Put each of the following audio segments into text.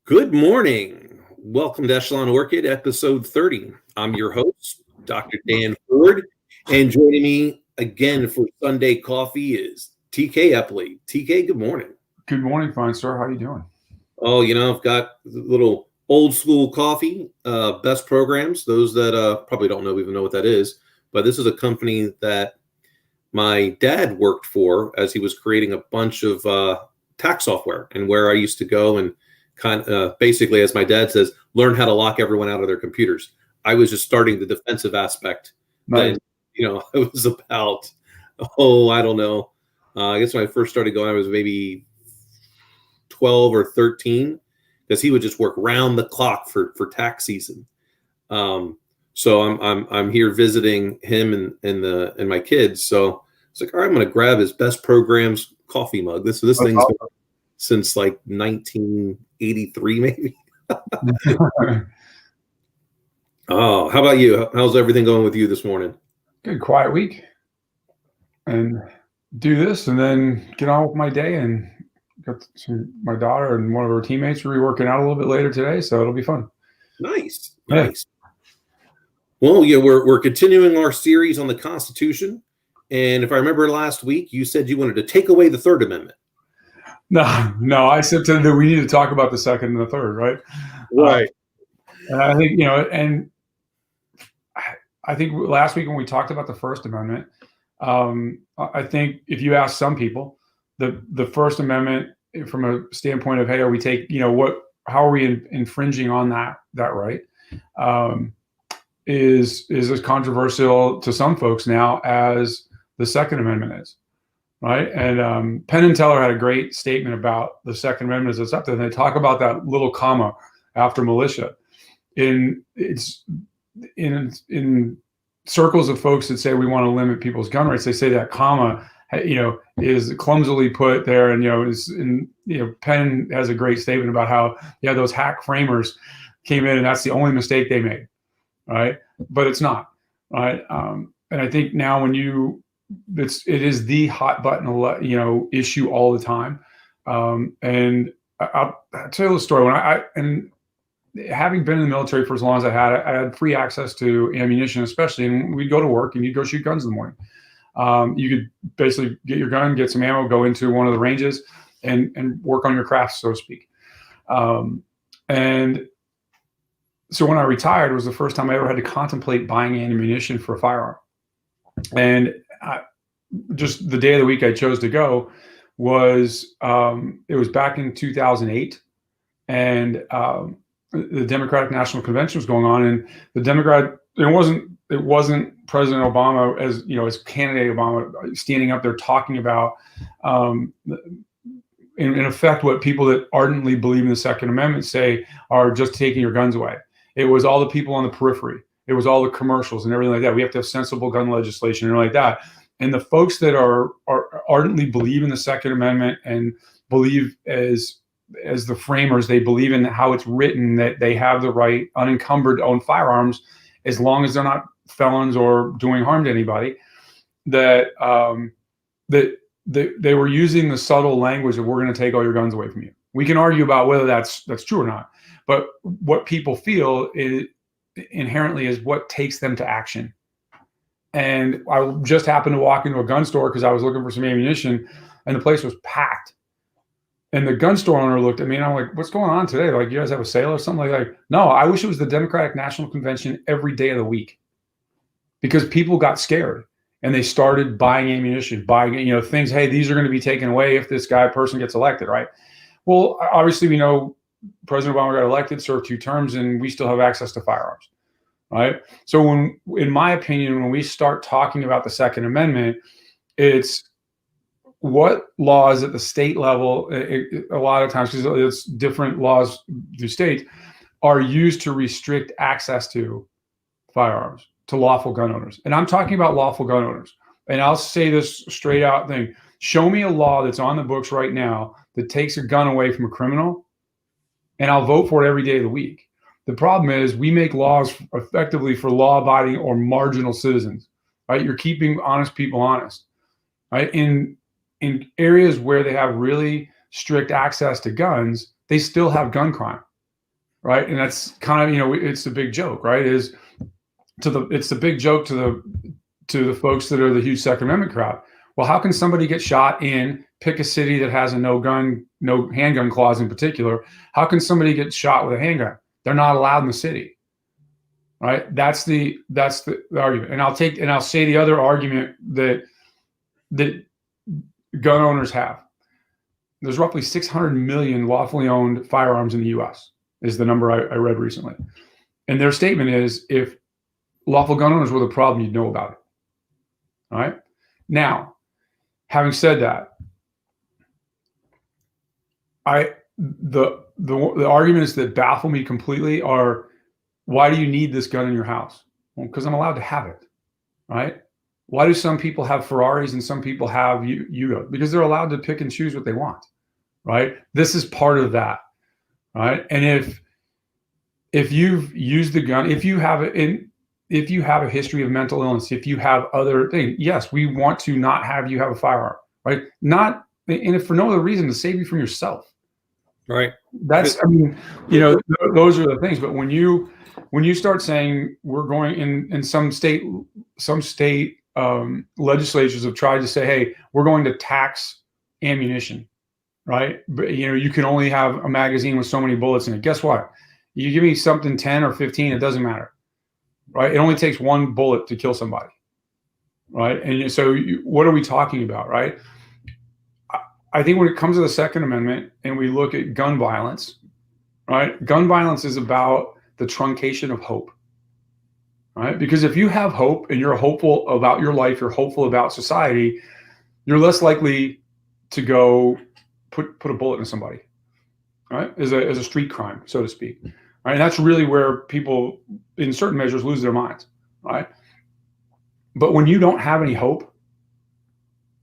Good morning. Welcome to EchelonOrchid, episode 30. I'm your host, Dr. Dan Ford, and joining me again for Sunday coffee is TK Eppley. TK, good morning. Good morning, fine sir. How are you doing? Oh, I've got a little old school coffee, best programs. Those that probably don't even know what that is, but this is a company that my dad worked for as he was creating a bunch of tax software, and where I used to go and basically, as my dad says, learn how to lock everyone out of their computers. I was just starting the defensive aspect. Nice. Then, it was about, I don't know. I guess when I first started going, I was maybe 12 or 13, because he would just work round the clock for tax season. So I'm here visiting him and my kids. So it's like, all right, I'm going to grab his best programs coffee mug. This thing's been since like 1983, maybe. Oh, how about you? How's everything going with you this morning? Good, quiet week. And do this and then get on with my day, and got my daughter and one of her teammates will be working out a little bit later today, so it'll be fun. Nice. Well, we're continuing our series on the Constitution. And if I remember last week, you said you wanted to take away the Third Amendment. No, I said that we need to talk about the Second and the Third, right? Right. And I think, and I think last week when we talked about the First Amendment, I think if you ask some people, the First Amendment, from a standpoint of, hey, are we how are we infringing on that right? Is as controversial to some folks now as the Second Amendment is. Right. And Penn and Teller had a great statement about the Second Amendment as it's up there. And they talk about that little comma after militia. In circles of folks that say we want to limit people's gun rights, they say that comma, is clumsily put there. And, Penn has a great statement about how, those hack framers came in and that's the only mistake they made. Right. But it's not. Right. And I think now it is the hot button, issue all the time. And I'll tell you the story. And having been in the military for as long as I had free access to ammunition, especially, and we'd go to work and you'd go shoot guns in the morning. You could basically get your gun, get some ammo, go into one of the ranges and work on your craft, so to speak. And so when I retired, it was the first time I ever had to contemplate buying ammunition for a firearm. And just the day of the week I chose to go was, it was back in 2008, and the Democratic National Convention was going on, and it wasn't President Obama as candidate Obama standing up there talking about, in effect, what people that ardently believe in the Second Amendment say are just taking your guns away. It was all the people on the periphery. It was all the commercials and everything like that. We have to have sensible gun legislation and like that. And the folks that are ardently believe in the Second Amendment and believe as the framers, they believe in how it's written that they have the right unencumbered to own firearms as long as they're not felons or doing harm to anybody. That they were using the subtle language of, we're going to take all your guns away from you. We can argue about whether that's true or not, but what people feel is inherently is what takes them to action. And I just happened to walk into a gun store because I was looking for some ammunition, and the place was packed. And the gun store owner looked at me and I'm like, what's going on today? Like, you guys have a sale or something? Like, no, I wish it was the Democratic National Convention every day of the week, because people got scared and they started buying ammunition, buying, things. Hey, these are going to be taken away if this person gets elected. Right. Well, obviously we know President Obama got elected, served 2 terms, and we still have access to firearms. Right. So in my opinion, when we start talking about the Second Amendment, it's what laws at the state level, a lot of times, because it's different laws through states, are used to restrict access to firearms to lawful gun owners. And I'm talking about lawful gun owners. And I'll say this straight out thing. Show me a law that's on the books right now that takes a gun away from a criminal, and I'll vote for it every day of the week. The problem is we make laws effectively for law-abiding or marginal citizens, right? You're keeping honest people honest, right? In areas where they have really strict access to guns, they still have gun crime. right? And that's kind of, it's the big joke, right? It's the big joke to the folks that are the huge Second Amendment crowd. Well, how can somebody get shot in, pick a city that has a no handgun clause in particular? How can somebody get shot with a handgun? They're not allowed in the city, right? That's the argument. And I'll say the other argument that gun owners have. There's roughly 600 million lawfully owned firearms in the U.S. is the number I read recently. And their statement is, if lawful gun owners were the problem, you'd know about it. All right. Now, having said that, the arguments that baffle me completely are, why do you need this gun in your house? Well, because I'm allowed to have it, right? Why do some people have Ferraris and some people have Yugo? Because they're allowed to pick and choose what they want, right? This is part of that, right? And if you've used the gun, if you have a history of mental illness, if you have other things, yes, we want to not have you have a firearm, right? And if for no other reason, to save you from yourself. Right. That's, those are the things. But when you start saying we're going in some state legislatures have tried to say, hey, we're going to tax ammunition, right? But you can only have a magazine with so many bullets in it. Guess what? You give me something 10 or 15, it doesn't matter, right? It only takes one bullet to kill somebody, right? And so what are we talking about, right? I think when it comes to the Second Amendment and we look at gun violence, right? Gun violence is about the truncation of hope, right? Because if you have hope and you're hopeful about your life, you're hopeful about society, you're less likely to go put a bullet in somebody, right? As a street crime, so to speak. Right? And that's really where people, in certain measures, lose their minds, right? But when you don't have any hope,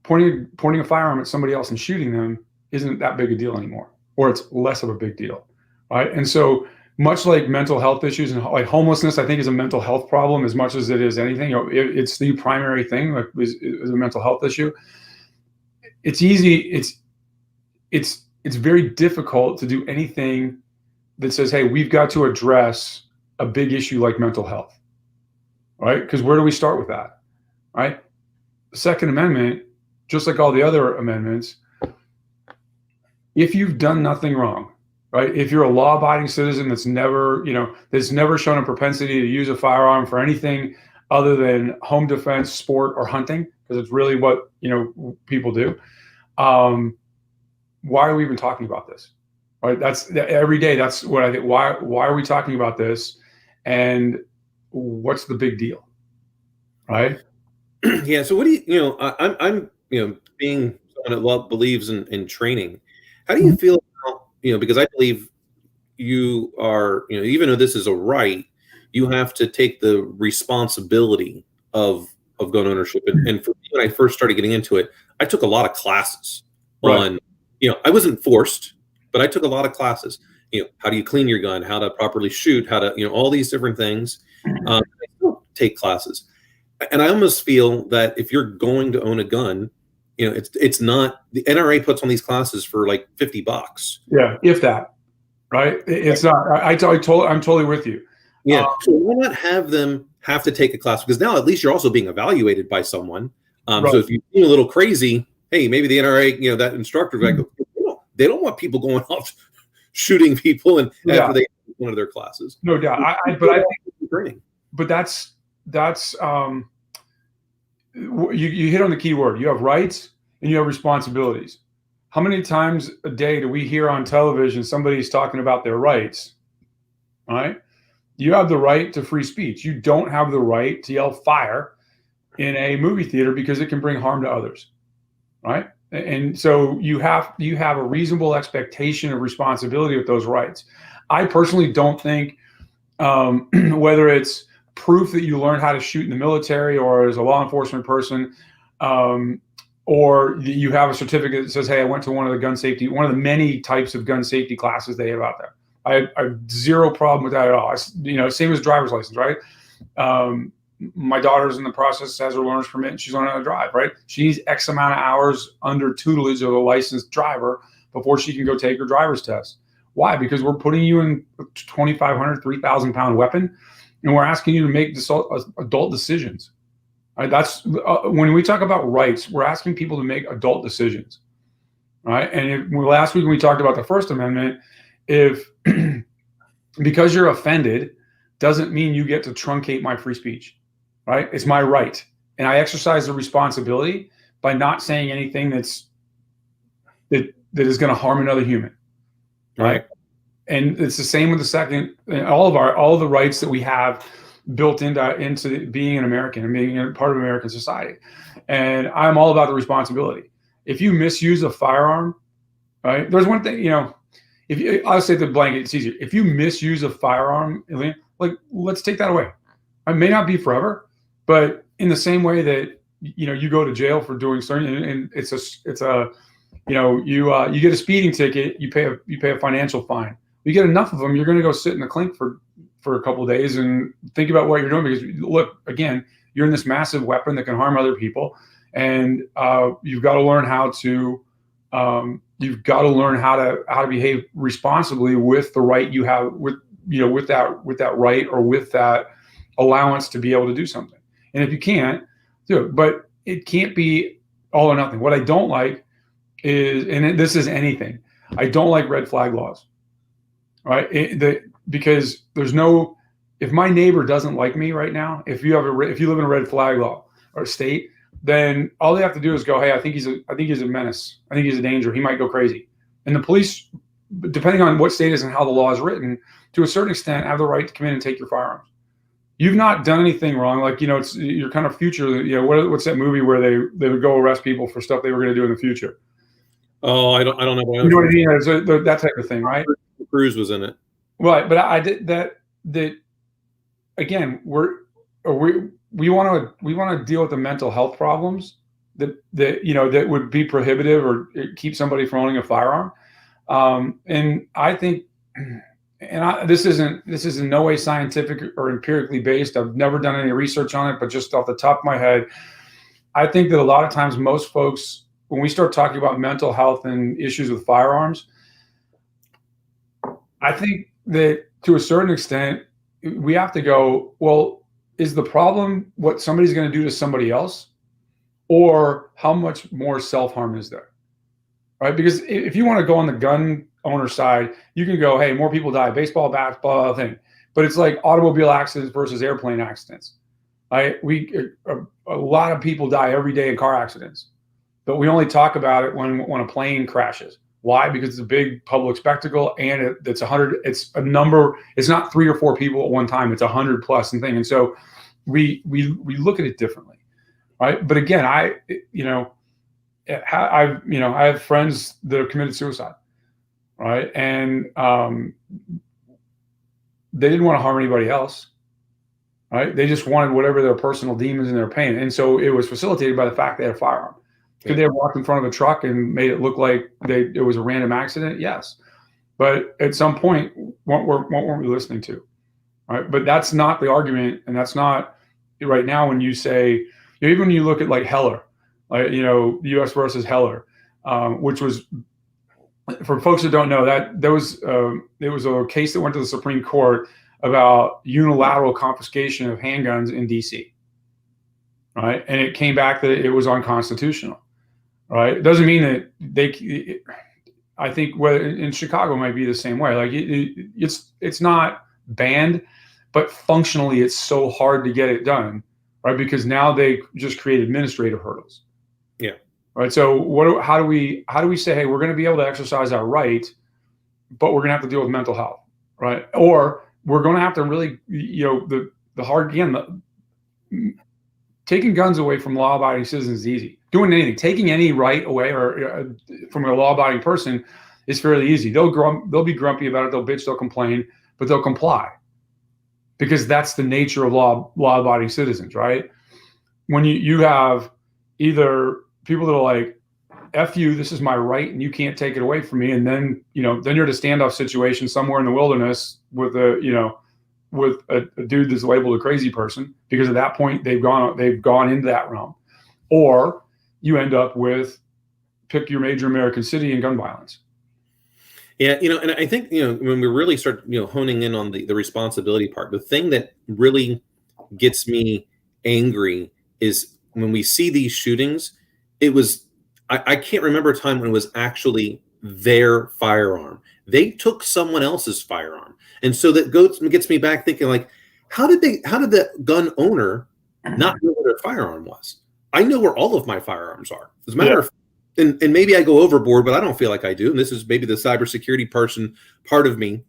pointing a firearm at somebody else and shooting them isn't that big a deal anymore, or it's less of a big deal, right? And so much like mental health issues and like homelessness, I think is a mental health problem as much as it is anything. It's the primary thing, like is a mental health issue. It's easy. It's very difficult to do anything that says, hey, we've got to address a big issue like mental health, right? Because where do we start with that, right? The Second Amendment, just like all the other amendments, if you've done nothing wrong, right? If you're a law-abiding citizen that's never shown a propensity to use a firearm for anything other than home defense, sport, or hunting, because it's really what people do. Why are we even talking about this? Right? That's every day. That's what I think. Why are we talking about this? And what's the big deal? Right? Yeah. So what do I'm being someone that believes in training. How do you feel about, because I believe you are, even though this is a right, you have to take the responsibility of gun ownership. And for me, when I first started getting into it, I took a lot of classes on, I wasn't forced, but I took a lot of classes, how do you clean your gun, how to properly shoot, how to, all these different things. I still take classes. And I almost feel that if you're going to own a gun, it's not, the NRA puts on these classes for like $50. Yeah, if that, right? It's not. I'm totally with you. Yeah. So why not have them have to take a class? Because now at least you're also being evaluated by someone. Right. So if you feel a little crazy, hey, maybe the NRA, that instructor, like, they don't want people going off shooting people and after they one of their classes. No doubt. But that's you hit on the key word. You have rights and you have responsibilities. How many times a day do we hear on television somebody's talking about their rights? All right. You have the right to free speech. You don't have the right to yell fire in a movie theater because it can bring harm to others. Right. And so you have a reasonable expectation of responsibility with those rights. I personally don't think whether it's proof that you learned how to shoot in the military or as a law enforcement person, or you have a certificate that says, hey, I went to one of the many types of gun safety classes they have out there. I have zero problem with that at all. Same as driver's license, right? My daughter's in the process, has her learner's permit, and she's learning how to drive, right? She needs X amount of hours under tutelage of a licensed driver before she can go take her driver's test. Why? Because we're putting you in a 2,500, 3,000 pound weapon, and we're asking you to make adult decisions. Right? That's when we talk about rights, we're asking people to make adult decisions. Right? And last week when we talked about the First Amendment, if because you're offended doesn't mean you get to truncate my free speech. Right? It's my right, and I exercise the responsibility by not saying anything that is going to harm another human. Right? And it's the same with the second, all of the rights that we have built into being an American and being a part of American society. And I'm all about the responsibility. If you misuse a firearm, right? There's one thing, I'll say the blanket, it's easier. If you misuse a firearm, like, let's take that away. It may not be forever, but in the same way that, you go to jail for doing certain, and you get a speeding ticket, you pay a financial fine. You get enough of them, you're going to go sit in the clink for a couple of days and think about what you're doing, because look, again, you're in this massive weapon that can harm other people, and you've got to learn how to behave responsibly with the right you have, with that right or with that allowance to be able to do something. And if you can't do it, but it can't be all or nothing. What I don't like is, and this is anything, I don't like red flag laws. Right? Because there's no, if my neighbor doesn't like me right now, if you live in a red flag law or state, then all they have to do is go, hey, I think he's a menace. I think he's a danger. He might go crazy. And the police, depending on what state is and how the law is written, to a certain extent, have the right to come in and take your firearms. You've not done anything wrong. Like, it's your kind of future. What's that movie where they would go arrest people for stuff they were going to do in the future? Oh, I don't know. You know what I mean? So that type of thing, right? Cruz was in it. Right, but I did that. Again, we want to deal with the mental health problems that would be prohibitive or keep somebody from owning a firearm. And I think, this is in no way scientific or empirically based. I've never done any research on it, but just off the top of my head, I think that a lot of times most folks, when we start talking about mental health and issues with firearms, I think that to a certain extent, we have to go, well, is the problem what somebody's going to do to somebody else, or how much more self-harm is there? Right? Because if you want to go on the gun owner side, you can go, hey, more people die, baseball bats, blah, blah, thing. But it's like automobile accidents versus airplane accidents. Right? A lot of people die every day in car accidents, but we only talk about it when a plane crashes. Why? Because it's a big public spectacle, and it's 100. It's a number. It's not 3 or 4 people at one time. It's 100 plus and thing. And so we look at it differently, right? But again, I have friends that have committed suicide, right? And they didn't want to harm anybody else, right? They just wanted whatever their personal demons and their pain. And so it was facilitated by the fact they had a firearm. Could they have walked in front of a truck and made it look like it was a random accident? Yes. But at some point, what weren't we listening to? Right? But that's not the argument. And that's not right now when you say, even when you look at like Heller, like, the U.S. versus Heller, which was, for folks that don't know, that there was it was a case that went to the Supreme Court about unilateral confiscation of handguns in D.C. Right? And it came back that it was unconstitutional. Right. It doesn't mean that I think whether in Chicago might be the same way. Like it's not banned, but functionally it's so hard to get it done. Right. Because now they just create administrative hurdles. Yeah. Right. So how do we say, hey, we're going to be able to exercise our right, but we're going to have to deal with mental health. Right. Or we're going to have to really, the hard, again, taking guns away from law-abiding citizens is easy. Doing anything, taking any right away or from a law-abiding person is fairly easy. They'll be grumpy about it. They'll bitch. They'll complain, but they'll comply because that's the nature of law-abiding citizens, right? When you have either people that are like, "F you, this is my right, and you can't take it away from me," and then then you're at a standoff situation somewhere in the wilderness with a dude that's labeled a crazy person, because at that point they've gone into that realm. Or you end up with, pick your major American city, and gun violence. Yeah, and I think, when we really start, honing in on the responsibility part, the thing that really gets me angry is when we see these shootings. It was, I can't remember a time when it was actually their firearm. They took someone else's firearm. And so that gets me back thinking, like, how did the gun owner not know where their firearm was? I know where all of my firearms are. As a matter of and maybe I go overboard, but I don't feel like I do. And this is maybe the cybersecurity part of me.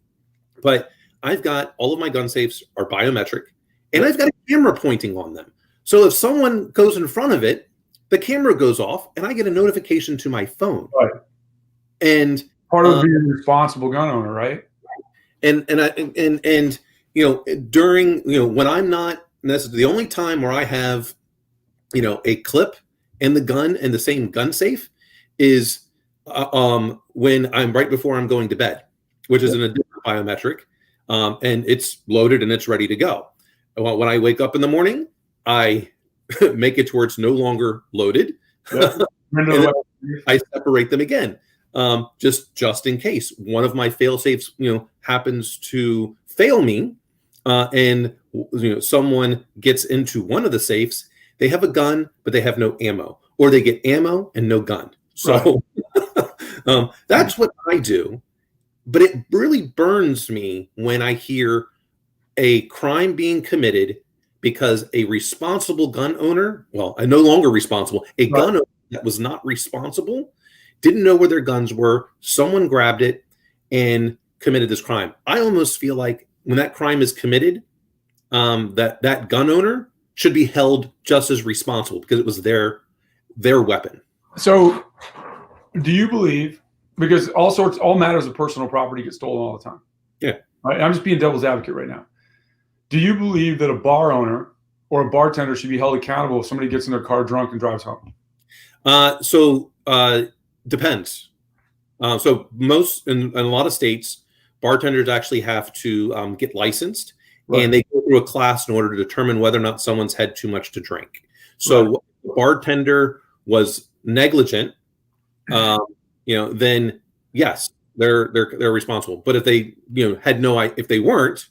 But I've got all of my gun safes are biometric, and I've got a camera pointing on them. So if someone goes in front of it, the camera goes off, and I get a notification to my phone. Right. And part of being a responsible gun owner, right? And during when I'm not, this is the only time where I have a clip and the gun in the same gun safe is when I'm right before I'm going to bed, which is in a different biometric, and it's loaded and it's ready to go. When I wake up in the morning, I make it to where it's no longer loaded. I separate them again, just in case one of my fail safes, happens to fail me, and someone gets into one of the safes. They have a gun, but they have no ammo, or they get ammo and no gun. So that's what I do. But it really burns me when I hear a crime being committed because a responsible gun owner, no longer responsible, gun owner that was not responsible, didn't know where their guns were, someone grabbed it and committed this crime. I almost feel like when that crime is committed, that gun owner should be held just as responsible because it was their weapon. So do you believe, because all matters of personal property get stolen all the time. Yeah. Right? I'm just being devil's advocate right now. Do you believe that a bar owner or a bartender should be held accountable if somebody gets in their car drunk and drives home? Depends. So most in a lot of states, bartenders actually have to get licensed, and they go through a class in order to determine whether or not someone's had too much to drink. So if the bartender was negligent, then yes, they're responsible. But if they if they weren't,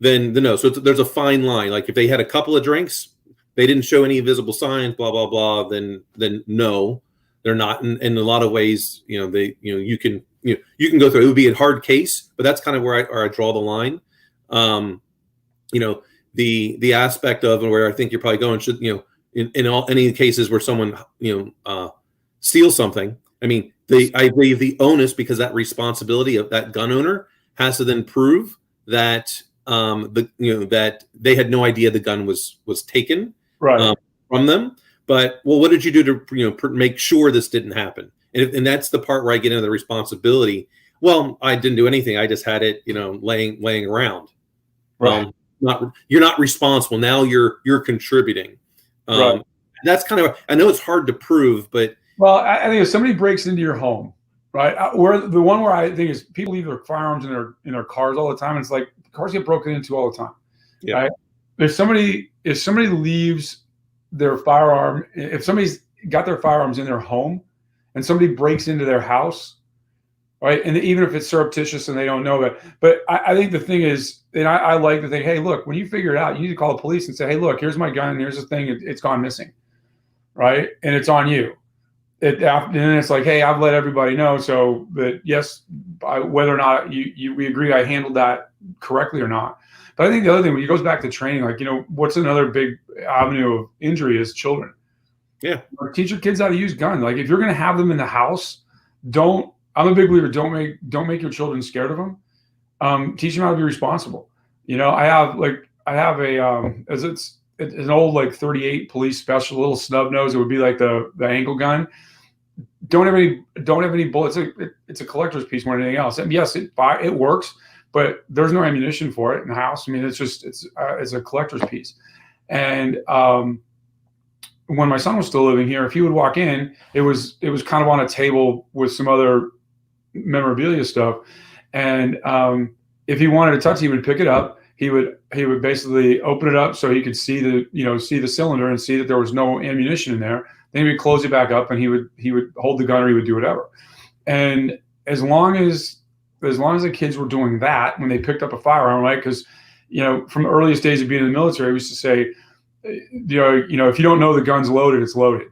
then no. So there's a fine line. Like if they had a couple of drinks, they didn't show any visible signs, blah blah blah. Then no, they're not. In a lot of ways, you can go through. It would be a hard case, but that's kind of where I draw the line. The aspect of where I think you're probably going should in any cases where someone steals something. I mean, I believe the onus, because that responsibility of that gun owner has to then prove that that they had no idea the gun was taken from them. But what did you do to make sure this didn't happen? And that's the part where I get into the responsibility. Well, I didn't do anything. I just had it laying around. You're not responsible. Now you're contributing. That's kind of, I know it's hard to prove, but I think if somebody breaks into your home, right? The one where I think is people leave their firearms in their cars all the time. And it's like cars get broken into all the time. Yeah. Right? If somebody leaves their firearm, if somebody's got their firearms in their home and somebody breaks into their house, right? And even if it's surreptitious and they don't know that, but I think the thing is, and I like to think, hey, look, when you figure it out, you need to call the police and say, hey, look, here's my gun. Here's the thing. It's gone missing. Right. And it's on you. And then it's like, hey, I've let everybody know. So that yes, whether or not we agree I handled that correctly or not. But I think the other thing, when it goes back to training, like, what's another big avenue of injury is children. Yeah. Teach your kids how to use guns. Like if you're going to have them in the house, I'm a big believer. Don't make your children scared of them. Teach them how to be responsible. I have it's an old like 38 police special, little snub nose. It would be like the ankle gun. Don't have any bullets. It's a collector's piece more than anything else. And yes, it works, but there's no ammunition for it in the house. I mean, it's a collector's piece. And when my son was still living here, if he would walk in, it was kind of on a table with some other memorabilia stuff. And if he wanted to touch it, he would pick it up. He would basically open it up so he could see the cylinder and see that there was no ammunition in there. Then he would close it back up and he would hold the gun or he would do whatever. And as long as the kids were doing that when they picked up a firearm, right? Because, from the earliest days of being in the military, we used to say, if you don't know the gun's loaded, it's loaded,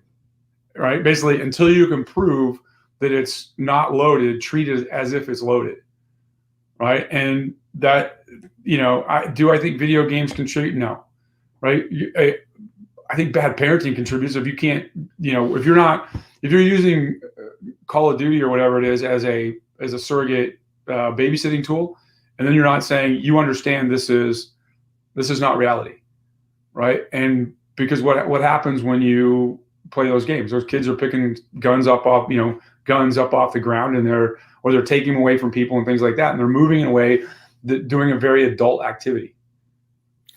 right? Basically, until you can prove that it's not loaded, treat it as if it's loaded, right? And that, I think video games contribute? No, right? I think bad parenting contributes. If you can't, if you're using Call of Duty or whatever it is as a surrogate babysitting tool, and then you're not saying you understand this is not reality, right? And because what happens when you play those games? Those kids are picking guns up off the ground, and they're taking them away from people and things like that, and they're moving in a way that doing a very adult activity.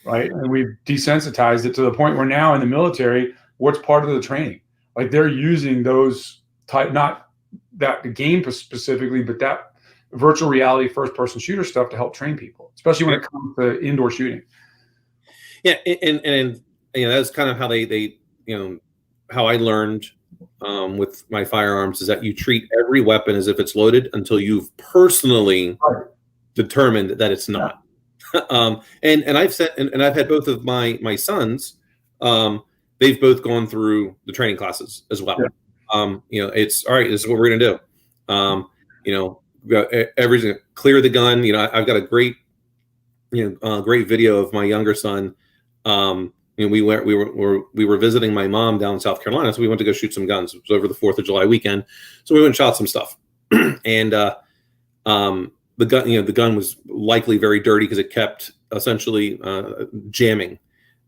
Right. And we've desensitized it to the point where now in the military, what's part of the training? Like they're using those not that game specifically, but that virtual reality first person shooter stuff to help train people, especially when it comes to indoor shooting. Yeah. And that's kind of how they how I learned with my firearms is that you treat every weapon as if it's loaded until you've personally determined that it's not. And I've said, and I've had both of my sons, they've both gone through the training classes as well. Yeah. It's all right. This is what we're going to do. Everything, clear the gun. I've got a great, great video of my younger son. We were visiting my mom down in South Carolina. So we went to go shoot some guns. It was over the 4th of July weekend. So we went and shot some stuff. And, the gun was likely very dirty because it kept essentially jamming.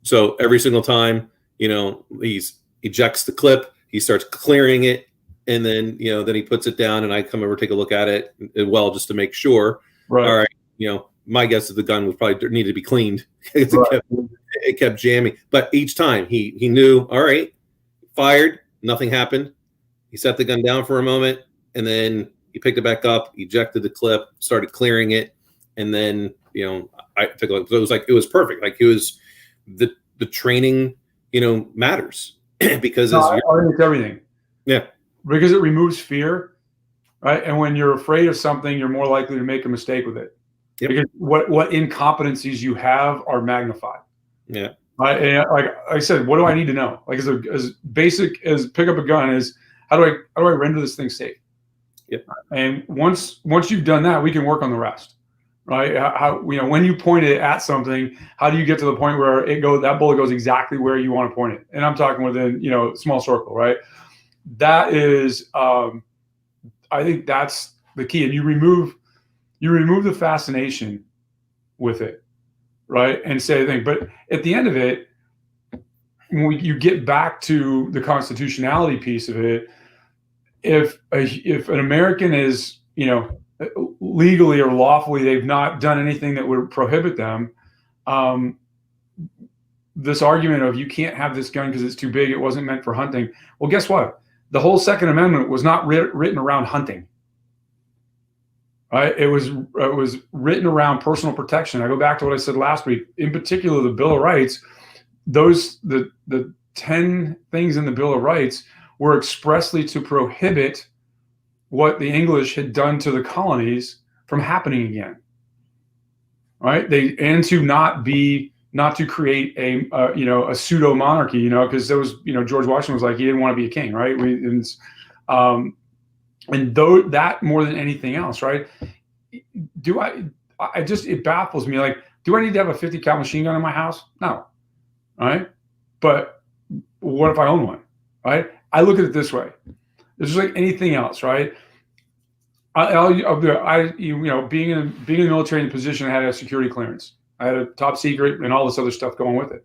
So every single time, he ejects the clip, he starts clearing it, and then then he puts it down, and I come over, take a look at it, just to make sure. Right. All right, my guess is the gun was probably needed to be cleaned. It kept jamming, but each time he knew. All right, fired, nothing happened. He set the gun down for a moment, and then he picked it back up, ejected the clip, started clearing it, and then I took a look. So it was perfect. Like it was the training, matters because it's everything. Yeah, because it removes fear, right? And when you're afraid of something, you're more likely to make a mistake with it. Yep. Because what incompetencies you have are magnified. Yeah. Right. And like I said, what do I need to know? Like as basic as pick up a gun is how do I render this thing safe? Yep. And once you've done that, we can work on the rest, right? How when you point it at something, how do you get to the point where that bullet goes exactly where you want to point it? And I'm talking within small circle, right? That is, I think that's the key. And you remove the fascination with it, right? And say the thing. But at the end of it, when you get back to the constitutionality piece of it. If an American is, legally or lawfully, they've not done anything that would prohibit them, this argument of you can't have this gun because it's too big, it wasn't meant for hunting. Well, guess what? The whole Second Amendment was not written around hunting. Right? It was written around personal protection. I go back to what I said last week. In particular, the Bill of Rights. The 10 things in the Bill of Rights were expressly to prohibit what the English had done to the colonies from happening again, right? And to not to create a pseudo monarchy, because there was, George Washington was like, he didn't want to be a king, right? And though that more than anything else, right? It baffles me. Like, do I need to have a 50 cal machine gun in my house? No, right? But what if I own one, right? I look at it this way. It's just like anything else, right? Being in the military in the position, I had a security clearance. I had a top secret and all this other stuff going with it.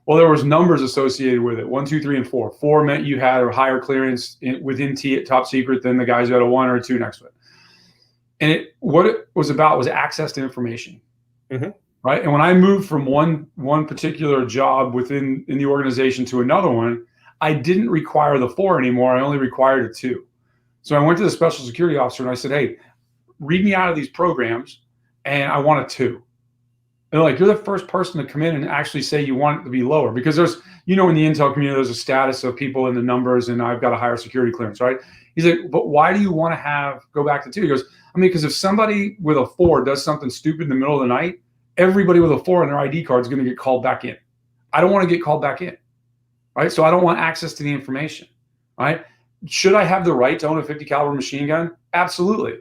Well, there was numbers associated with it. 1, 2, 3, and 4. 4 meant you had a higher clearance within top secret than the guys who had a 1 or a 2 next to it. And what it was about was access to information, right? And when I moved from one particular job in the organization to another one, I didn't require the 4 anymore. I only required a 2. So I went to the special security officer and I said, hey, read me out of these programs, and I want a 2. And they're like, you're the first person to come in and actually say you want it to be lower, because there's, in the intel community, there's a status of people in the numbers, and I've got a higher security clearance, right? He's like, but why do you want to go back to 2? He goes, I mean, because if somebody with a 4 does something stupid in the middle of the night, everybody with a 4 on their ID card is going to get called back in. I don't want to get called back in, right? So I don't want access to the information, right? Should I have the right to own a 50 caliber machine gun? Absolutely.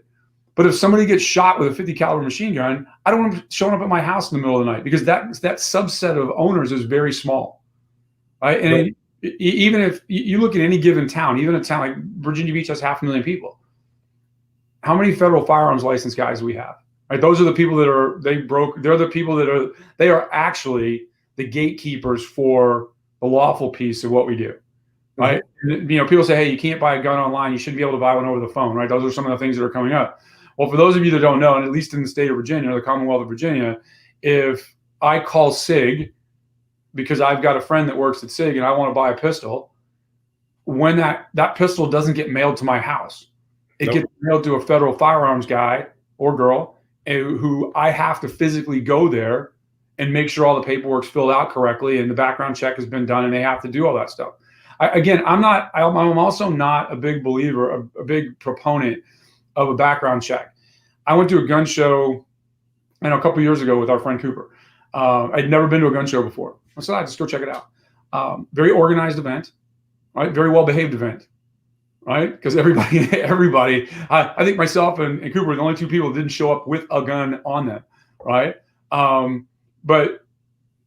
But if somebody gets shot with a 50 caliber machine gun, I don't want them showing up at my house in the middle of the night, because that subset of owners is very small, right? And even if you look at any given town, even a town like Virginia Beach has 500,000 people. How many federal firearms license guys do we have? Right? Those are the people that they're the people that they are actually the gatekeepers for the lawful piece of what we do. Right. Mm-hmm. And, people say, hey, you can't buy a gun online. You shouldn't be able to buy one over the phone. Right. Those are some of the things that are coming up. Well, for those of you that don't know, and at least in the state of Virginia, or the Commonwealth of Virginia, if I call SIG because I've got a friend that works at SIG and I want to buy a pistol, when that pistol doesn't get mailed to my house, it gets mailed to a federal firearms guy or girl who I have to physically go there and make sure all the paperwork's filled out correctly and the background check has been done, and they have to do all that stuff. I'm also not a big believer, a big proponent of a background check. I went to a gun show, a couple of years ago with our friend Cooper. I'd never been to a gun show before. I said, just go check it out. Very organized event, right? Very well-behaved event, right? Because everybody, I think myself and Cooper were the only 2 people that didn't show up with a gun on them, right? But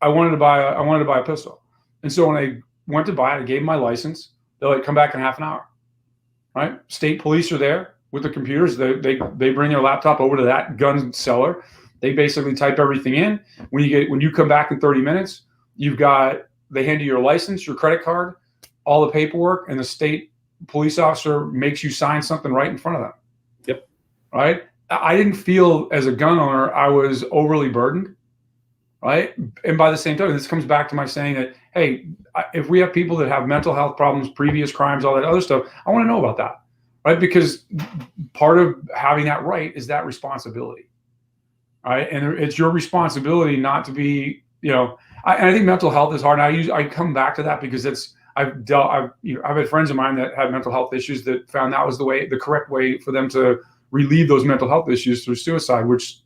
I wanted to buy a pistol. And so when I went to buy it, I gave them my license. They're like, come back in half an hour, right? State police are there with the computers. They bring their laptop over to that gun seller. They basically type everything in. When you come back in 30 minutes, they hand you your license, your credit card, all the paperwork, and the state police officer makes you sign something right in front of them. Yep. Right? I didn't feel as a gun owner I was overly burdened. Right. And by the same token, this comes back to my saying that, hey, if we have people that have mental health problems, previous crimes, all that other stuff, I want to know about that. Right. Because part of having that right is that responsibility. Right. And it's your responsibility not to be, I think mental health is hard. And I come back to that because I've had friends of mine that had mental health issues that found that was the correct way for them to relieve those mental health issues through suicide, which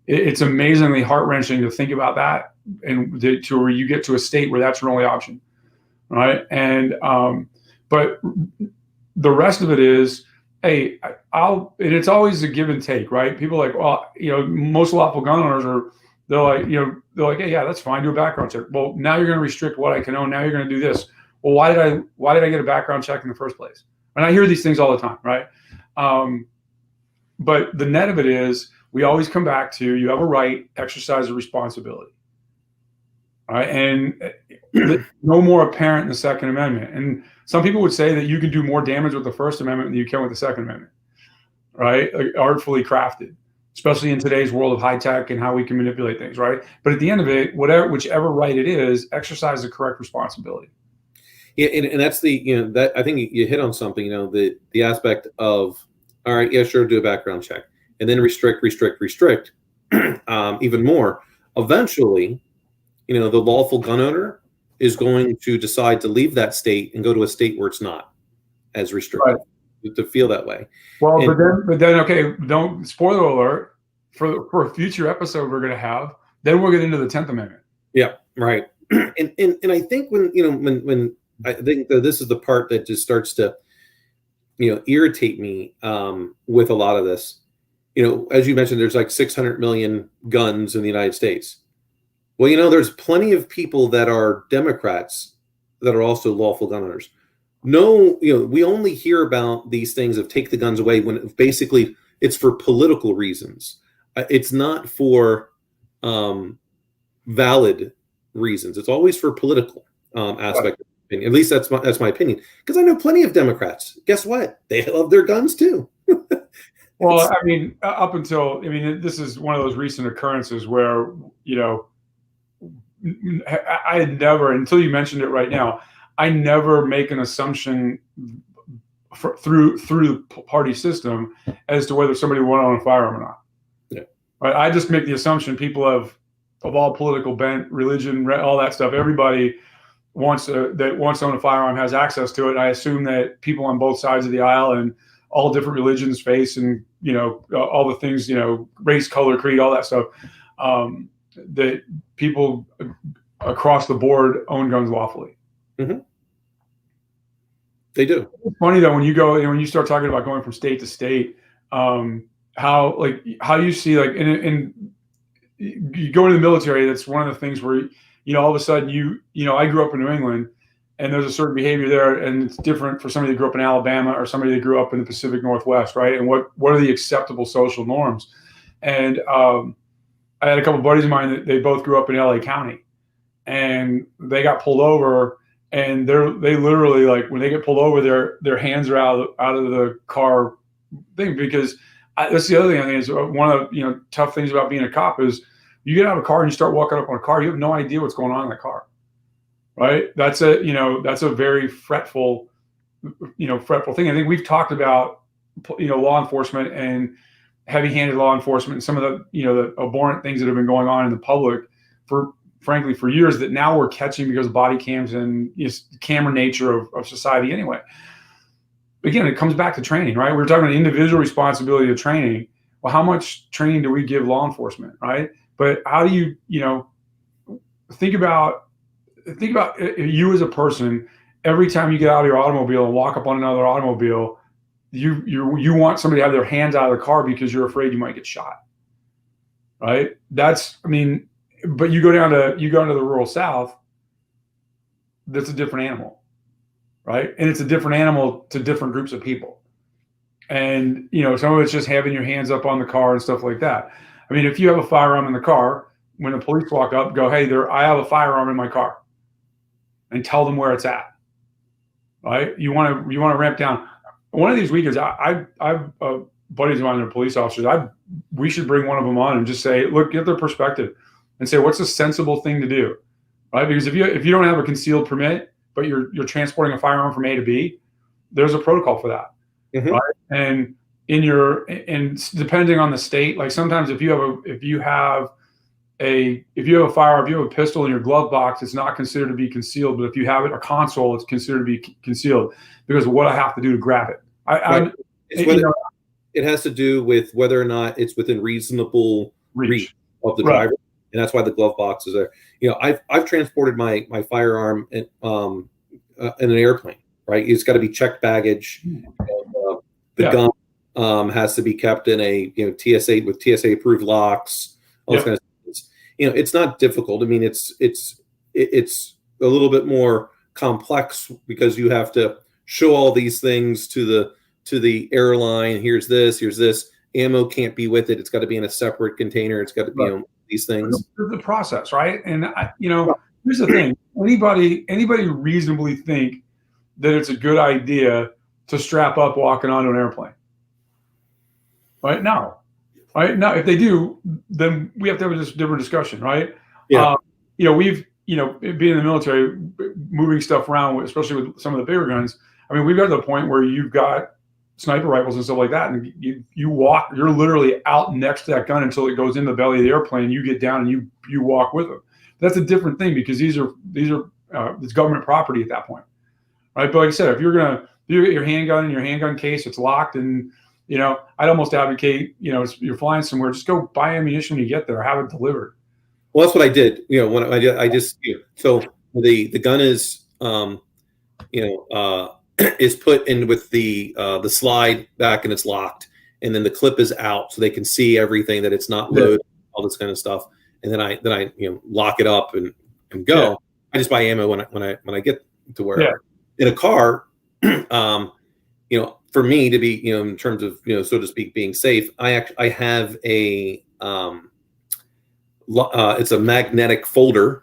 it's amazingly heart-wrenching to think about that, and to where you get to a state where that's your only option, right? And but the rest of it is, hey, and it's always a give and take, right? People are like, well, most lawful gun owners they're like, hey, yeah, that's fine, do a background check. Well, now you're going to restrict what I can own. Now you're going to do this. Well, why did I get a background check in the first place? And I hear these things all the time, right? But the net of it is, we always come back to, you have a right, exercise a responsibility. All right. And no more apparent in the Second Amendment. And some people would say that you can do more damage with the First Amendment than you can with the Second Amendment, right? Like, artfully crafted, especially in today's world of high tech and how we can manipulate things, right? But at the end of it, whichever right it is, exercise the correct responsibility. Yeah, and that's that I think you hit on something, the aspect of, all right, yeah, sure, do a background check. And then restrict even more. Eventually, the lawful gun owner is going to decide to leave that state and go to a state where it's not as restrictive, right, to feel that way. Well, but then, okay, don't, spoiler alert, for a future episode we're going to have, then we'll get into the 10th Amendment. Yeah, right. And I think when I think that this is the part that just starts to, irritate me with a lot of this. As you mentioned, there's like 600 million guns in the United States. Well, there's plenty of people that are Democrats that are also lawful gun owners. No, we only hear about these things of take the guns away when basically it's for political reasons. It's not for valid reasons. It's always for political aspect. Right. At least that's my opinion. Because I know plenty of Democrats. Guess what? They love their guns too. Well, I mean, this is one of those recent occurrences where, I had never, until you mentioned it right now, I never make an assumption through the party system as to whether somebody would own a firearm or not. Yeah. Right? I just make the assumption people of all political bent, religion, all that stuff, everybody wants to own a firearm has access to it. I assume that people on both sides of the aisle and all different religions, faiths, and all the things, race, color, creed, all that stuff, that people across the board own guns lawfully. Mm-hmm. They do. It's funny though, when you start talking about going from state to state, how you see, like, and you go into the military, that's one of the things where, all of a sudden I grew up in New England, and there's a certain behavior there, and it's different for somebody that grew up in Alabama or somebody that grew up in the Pacific Northwest, right? And what are the acceptable social norms? And I had a couple of buddies of mine that they both grew up in LA County, and they got pulled over, and they literally, like, when they get pulled over, their hands are out of the car thing, because that's the other thing I think is one of the tough things about being a cop is you get out of a car and you start walking up on a car, you have no idea what's going on in the car, right? That's a very fretful thing. I think we've talked about law enforcement and heavy-handed law enforcement and some of the the abhorrent things that have been going on in the public frankly for years, that now we're catching because of body cams and the camera nature of society anyway. Again, it comes back to training, right? We're talking about individual responsibility of training. Well, how much training do we give law enforcement, right? But how do you, think about you as a person, every time you get out of your automobile and walk up on another automobile, you want somebody to have their hands out of the car because you're afraid you might get shot, right? But you go into the rural South, that's a different animal, right? And it's a different animal to different groups of people. And, some of it's just having your hands up on the car and stuff like that. If you have a firearm in the car, when the police walk up, go, "Hey, I have a firearm in my car," and tell them where it's at, right? You want to ramp down. One of these weekends, I've buddies of mine that are police officers. We should bring one of them on and just say, look, get their perspective and say, what's a sensible thing to do, right? Because if you don't have a concealed permit, but you're transporting a firearm from A to B, there's a protocol for that, mm-hmm. right? And depending on the state, like sometimes if you have a firearm, if you have a pistol in your glove box, it's not considered to be concealed. But if you have it a console, it's considered to be concealed because of what I have to do to grab it. It has to do with whether or not it's within reasonable reach of the driver, and that's why the glove box is there. I've transported my firearm in an airplane, right? It's got to be checked baggage. The gun has to be kept in a TSA with TSA approved locks. All those kind of things. It's not difficult. It's a little bit more complex because you have to show all these things to the airline. Here's this. Ammo can't be with it. It's got to be in a separate container. It's got to be these things. The process, right? And here's the thing: anybody reasonably think that it's a good idea to strap up walking onto an airplane? Right? No. Right? Now, if they do, then we have to have a different discussion, right? Yeah. We've being in the military, moving stuff around, especially with some of the bigger guns. We've got to the point where you've got sniper rifles and stuff like that, and you're literally out next to that gun until it goes in the belly of the airplane. You get down and you walk with them. That's a different thing because these are it's government property at that point, right? But like I said, if you get your handgun in your handgun case, it's locked, and I'd almost advocate, you're flying somewhere, just go buy ammunition when you get there, have it delivered. Well, that's what I did. When I just so the gun is is put in with the slide back and it's locked, and then the clip is out so they can see everything, that it's not loaded, all this kind of stuff. And then I lock it up and go. Yeah. I just buy ammo when I get to wherever. Yeah. In a car, for me to be in terms of so to speak being safe, I have a it's a magnetic folder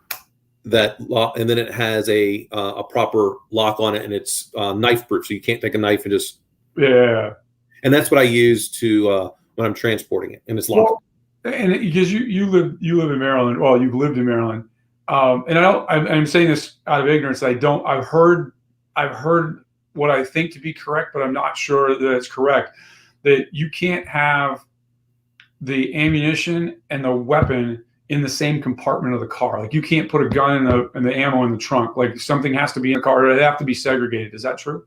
and then it has a proper lock on it, and it's knife proof, so you can't take a knife and just and that's what I use to when I'm transporting it, and it's locked. Well, and because you live in Maryland, well, you've lived in Maryland, and I'm saying this out of ignorance. I've heard what I think to be correct, but I'm not sure that it's correct. That you can't have the ammunition and the weapon in the same compartment of the car. Like you can't put a gun and the ammo in the trunk. Like something has to be in the car. They have to be segregated. Is that true?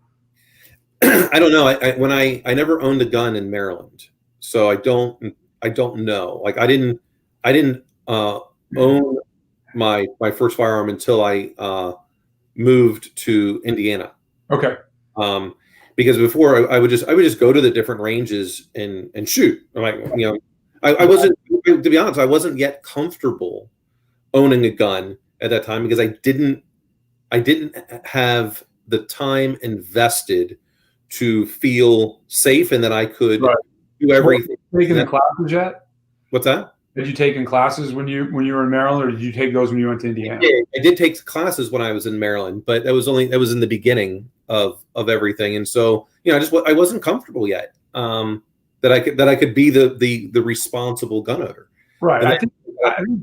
I don't know. I never owned a gun in Maryland, so I don't know. Like I didn't own my first firearm until I moved to Indiana. Okay. Because before I would just go to the different ranges and shoot. Like, I wasn't, to be honest, I wasn't yet comfortable owning a gun at that time because I didn't have the time invested to feel safe and that I could do everything. Have you taken the classes yet? What's that? Had you taken classes when you were in Maryland, or did you take those when you went to Indiana? I did take classes when I was in Maryland, but that was in the beginning of everything, and so I wasn't comfortable yet that I could be the responsible gun owner. Right. I think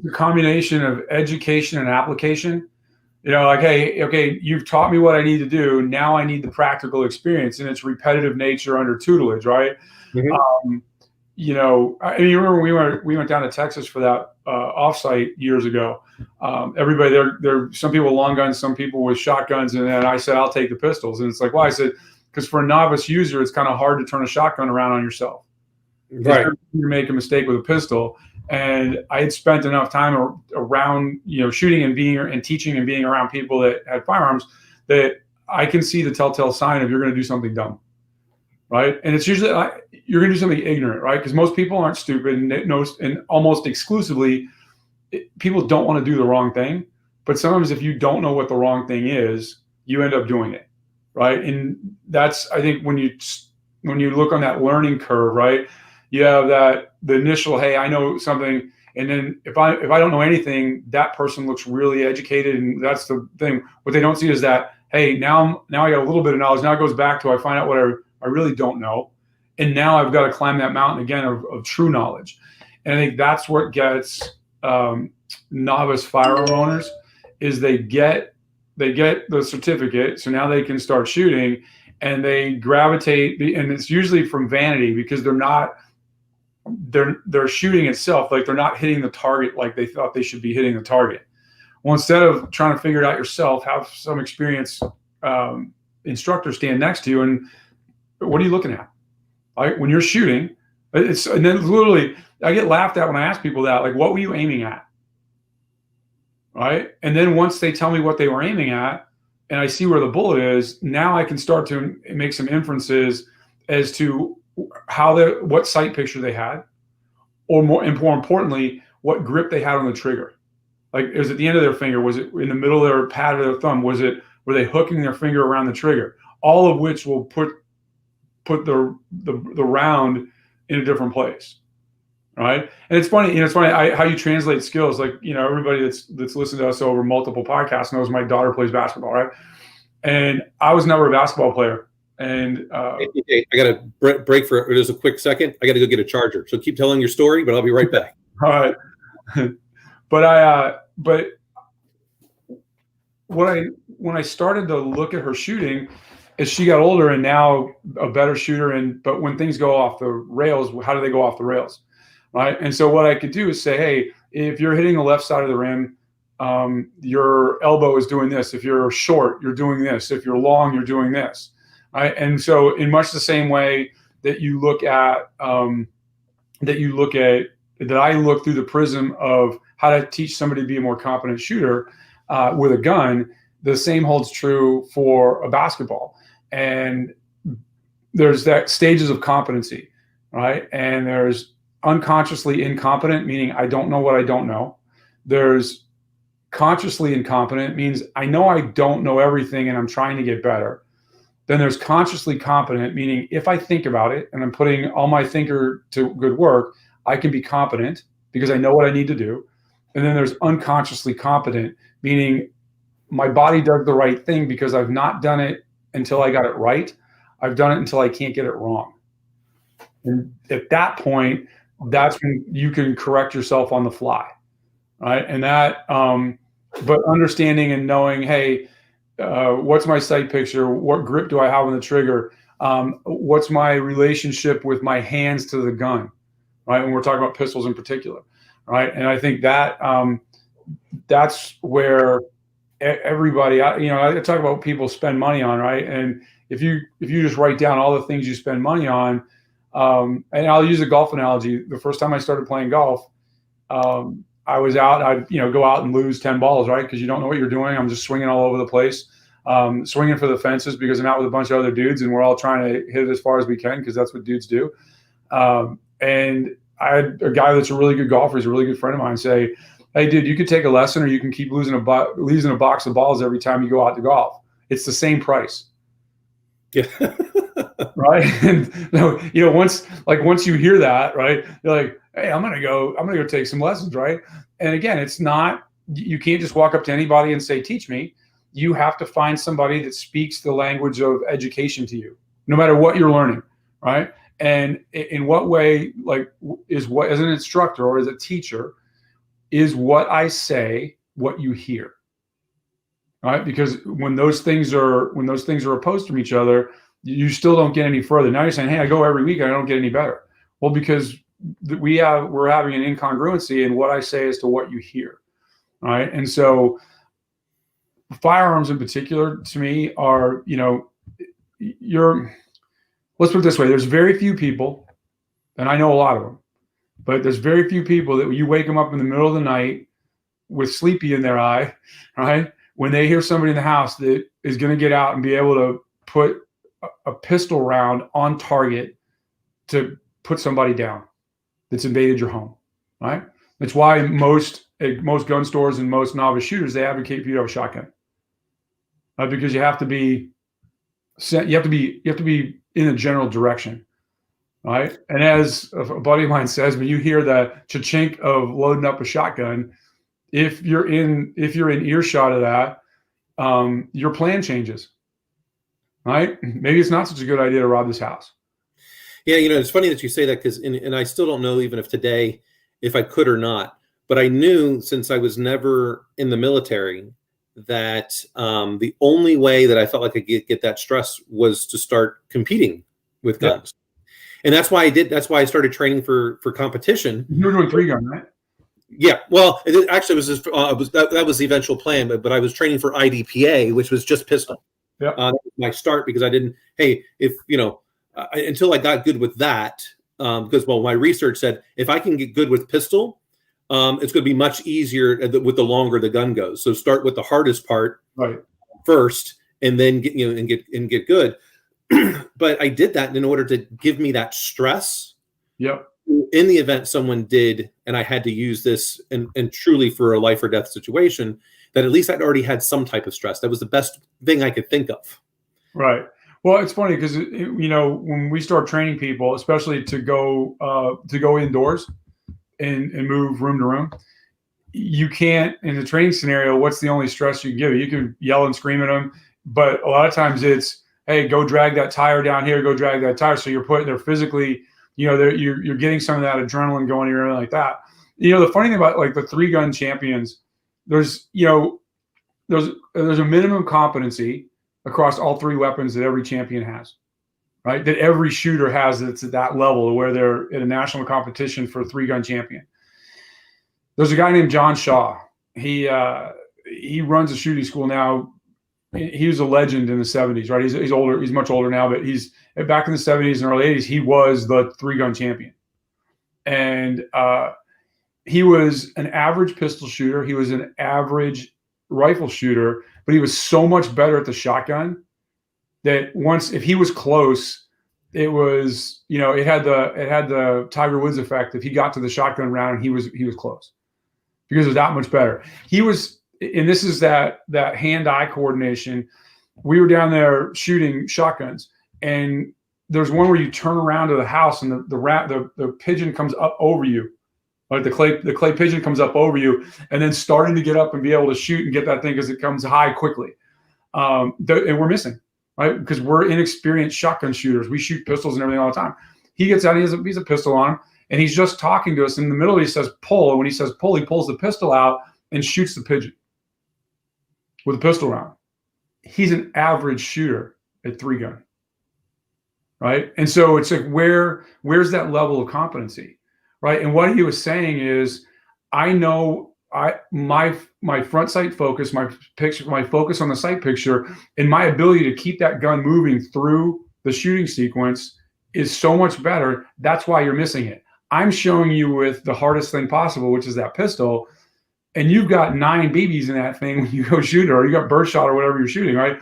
the combination of education and application. Like, hey, okay, you've taught me what I need to do. Now I need the practical experience, and it's repetitive nature under tutelage, right? Mm-hmm. I mean, you remember we went down to Texas for that offsite years ago. Everybody there, some people with long guns, some people with shotguns, and then I said, I'll take the pistols. And it's like, why? I said, because for a novice user, it's kind of hard to turn a shotgun around on yourself. Right. You make a mistake with a pistol. And I had spent enough time around, shooting and teaching and being around people that had firearms that I can see the telltale sign of you're going to do something dumb. Right. And it's usually you're going to do something ignorant, right? Because most people aren't stupid, and almost exclusively people don't want to do the wrong thing. But sometimes if you don't know what the wrong thing is, you end up doing it. Right. And that's, I think, when you look on that learning curve, right, you have the initial, hey, I know something. And then if I don't know anything, that person looks really educated. And that's the thing. What they don't see is that, hey, now I got a little bit of knowledge. Now it goes back to I find out what I really don't know. And now I've got to climb that mountain again of true knowledge. And I think that's what gets novice firearm owners is they get the certificate. So now they can start shooting, and they gravitate. And it's usually from vanity because they're shooting itself. Like they're not hitting the target like they thought they should be hitting the target. Well, instead of trying to figure it out yourself, have some experienced instructor stand next to you. And what are you looking at? Like when you're shooting, and then literally I get laughed at when I ask people that, like, what were you aiming at? Right. And then once they tell me what they were aiming at and I see where the bullet is, now I can start to make some inferences as to what sight picture they had, or more importantly, what grip they had on the trigger. Like, it was at the end of their finger? Was it in the middle of their pad of their thumb? Were they hooking their finger around the trigger? All of which will put the round in a different place, right? And it's funny, how you translate skills. Like, everybody that's listened to us over multiple podcasts knows my daughter plays basketball, right? And I was never a basketball player. And I got to break for just a quick second. I got to go get a charger. So keep telling your story, but I'll be right back. All right. But when I started to look at her shooting, as she got older and now a better shooter, but when things go off the rails, how do they go off the rails, right? And so what I could do is say, hey, if you're hitting the left side of the rim, your elbow is doing this. If you're short, you're doing this. If you're long, you're doing this. Right? And so in much the same way that I look through the prism of how to teach somebody to be a more competent shooter with a gun, the same holds true for a basketball. And there's that stages of competency, right? And there's unconsciously incompetent, meaning I don't know what I don't know. There's consciously incompetent, means I know I don't know everything and I'm trying to get better. Then there's consciously competent, meaning if I think about it and I'm putting all my thinker to good work, I can be competent because I know what I need to do. And then there's unconsciously competent, meaning my body does the right thing because I've not done it until I got it right. I've done it until I can't get it wrong. And at that point, that's when you can correct yourself on the fly, right? And that, but understanding and knowing, hey, what's my sight picture? What grip do I have on the trigger? What's my relationship with my hands to the gun, right? When we're talking about pistols in particular, right? And I think that that's where everybody, I talk about what people spend money on, right? And if you just write down all the things you spend money on, and I'll use a golf analogy. The first time I started playing golf, I was out. I'd go out and lose 10 balls, right? Because you don't know what you're doing. I'm just swinging all over the place, swinging for the fences because I'm out with a bunch of other dudes, and we're all trying to hit it as far as we can because that's what dudes do. And I had a guy that's a really good golfer. He's a really good friend of mine. Say, hey, dude, you could take a lesson, or you can keep losing a box of balls every time you go out to golf. It's the same price. Yeah. Right. And once you hear that, right, you're like, hey, I'm gonna go take some lessons, right? And again, it's not, you can't just walk up to anybody and say, teach me. You have to find somebody that speaks the language of education to you, no matter what you're learning, right? And in what way, as an instructor or as a teacher, is what I say what you hear, right? Because when those things are opposed from each other, you still don't get any further. Now you're saying, hey, I go every week and I don't get any better. Well, because we're having an incongruency in what I say as to what you hear, right? And so firearms in particular to me are, let's put it this way. There's very few people, and I know a lot of them, but there's very few people that you wake them up in the middle of the night with sleepy in their eye, right? When they hear somebody in the house that is going to get out and be able to put a pistol round on target to put somebody down that's invaded your home, right? That's why most gun stores and most novice shooters, they advocate for you to have a shotgun, because you have to be in a general direction, right? And as a buddy of mine says, when you hear the cha-chink of loading up a shotgun, if you're in earshot of that, your plan changes, right? Maybe it's not such a good idea to rob this house. Yeah, it's funny that you say that, because and I still don't know even if today if I could or not, but I knew since I was never in the military that the only way that I felt like I could get that stress was to start competing with guns. Yeah. And that's why I started training for competition. You were doing 3-gun, right? Yeah, well, it actually was that was the eventual plan, but I was training for IDPA, which was just pistol. Yeah, that was my start, because I didn't. Hey, if until I got good with that, because my research said if I can get good with pistol, it's going to be much easier with the longer the gun goes. So start with the hardest part first, and then get good. But I did that in order to give me that stress. Yep. In the event someone did, and I had to use this and truly for a life or death situation, that at least I'd already had some type of stress. That was the best thing I could think of. Right. Well, it's funny because, when we start training people, especially to go indoors and move room to room, you can't, in the training scenario, what's the only stress you can give? You can yell and scream at them, but a lot of times it's, hey, go drag that tire down here, go drag that tire. So they're physically, you're getting some of that adrenaline going or anything like that. The funny thing about the 3-gun champions, there's a minimum competency across all 3 weapons that every champion has, right? That every shooter has that's at that level where they're in a national competition for a 3-gun champion. There's a guy named John Shaw. He runs a shooting school now. He was a legend in the 70s, right? He's older. He's much older now, but he's back in the 70s and early 80s. He was the 3-gun champion, and he was an average pistol shooter. He was an average rifle shooter, but he was so much better at the shotgun that if he was close, it was, it had the Tiger Woods effect. If he got to the shotgun round, he was close because it was that much better. He was, and this is that hand-eye coordination. We were down there shooting shotguns, and there's one where you turn around to the house and the pigeon comes up over you. Like the clay pigeon comes up over you, and then starting to get up and be able to shoot and get that thing because it comes high quickly. And we're missing, right? Because we're inexperienced shotgun shooters. We shoot pistols and everything all the time. He gets out, he has a pistol on him, and he's just talking to us. In the middle, he says pull. And when he says pull, he pulls the pistol out and shoots the pigeon with a pistol round. He's an average shooter at 3-gun, right? And so it's like, where's that level of competency? right? And what he was saying is, I know my front sight focus, my focus on the sight picture, and my ability to keep that gun moving through the shooting sequence is so much better. That's why you're missing it. I'm showing you with the hardest thing possible, which is that pistol, and you've got 9 BBs in that thing when you go shoot it, or you got birdshot or whatever you're shooting, right?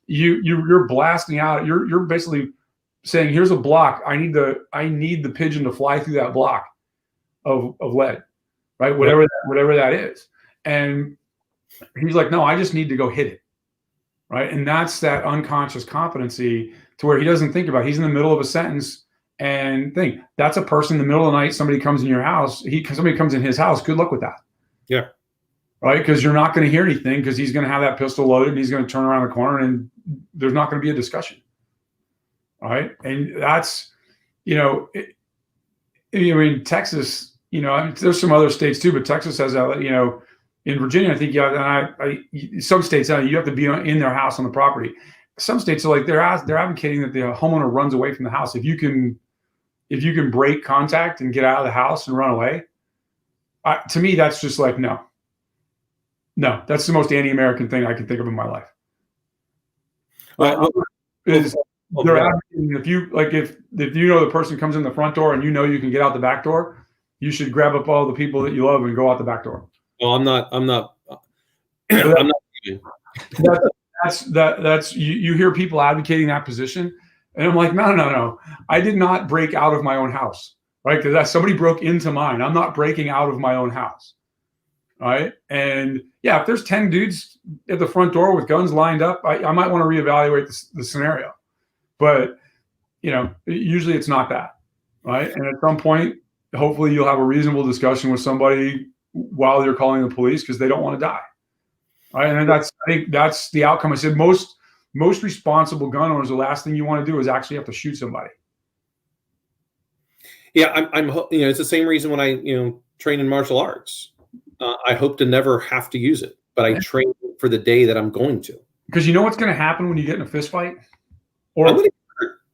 You're blasting out. You're basically saying, here's a block. I need the pigeon to fly through that block of lead, right? Whatever that is. And he's like, no, I just need to go hit it, right? And that's that unconscious competency to where he doesn't think about it. He's in the middle of a sentence and think that's a person in the middle of the night. Somebody comes in your house. Somebody comes in his house. Good luck with that. Yeah. Right. Because you're not going to hear anything because he's going to have that pistol loaded and he's going to turn around the corner and there's not going to be a discussion. All right. And that's, in Texas, there's some other states too, but Texas has that, in Virginia, I think, some states, you have to be in their house on the property. Some states are like, they're advocating that the homeowner runs away from the house. If you can break contact and get out of the house and run away, to me, that's just like, no, that's the most anti-American thing I can think of in my life. They're advocating if the person comes in the front door and you can get out the back door, you should grab up all the people that you love and go out the back door. Well, I'm not. That's you hear people advocating that position, and I'm like, no. I did not break out of my own house, right? Because somebody broke into mine. I'm not breaking out of my own house, right? And yeah, if there's 10 dudes at the front door with guns lined up, I might want to reevaluate the scenario. But usually it's not that, right? And at some point, hopefully you'll have a reasonable discussion with somebody while you're calling the police because they don't want to die, right? And I think that's the outcome. I said most responsible gun owners, the last thing you want to do is actually have to shoot somebody. Yeah, I'm it's the same reason when I train in martial arts. I hope to never have to use it, but I train for the day that I'm going to. Because you know what's going to happen when you get in a fist fight? Or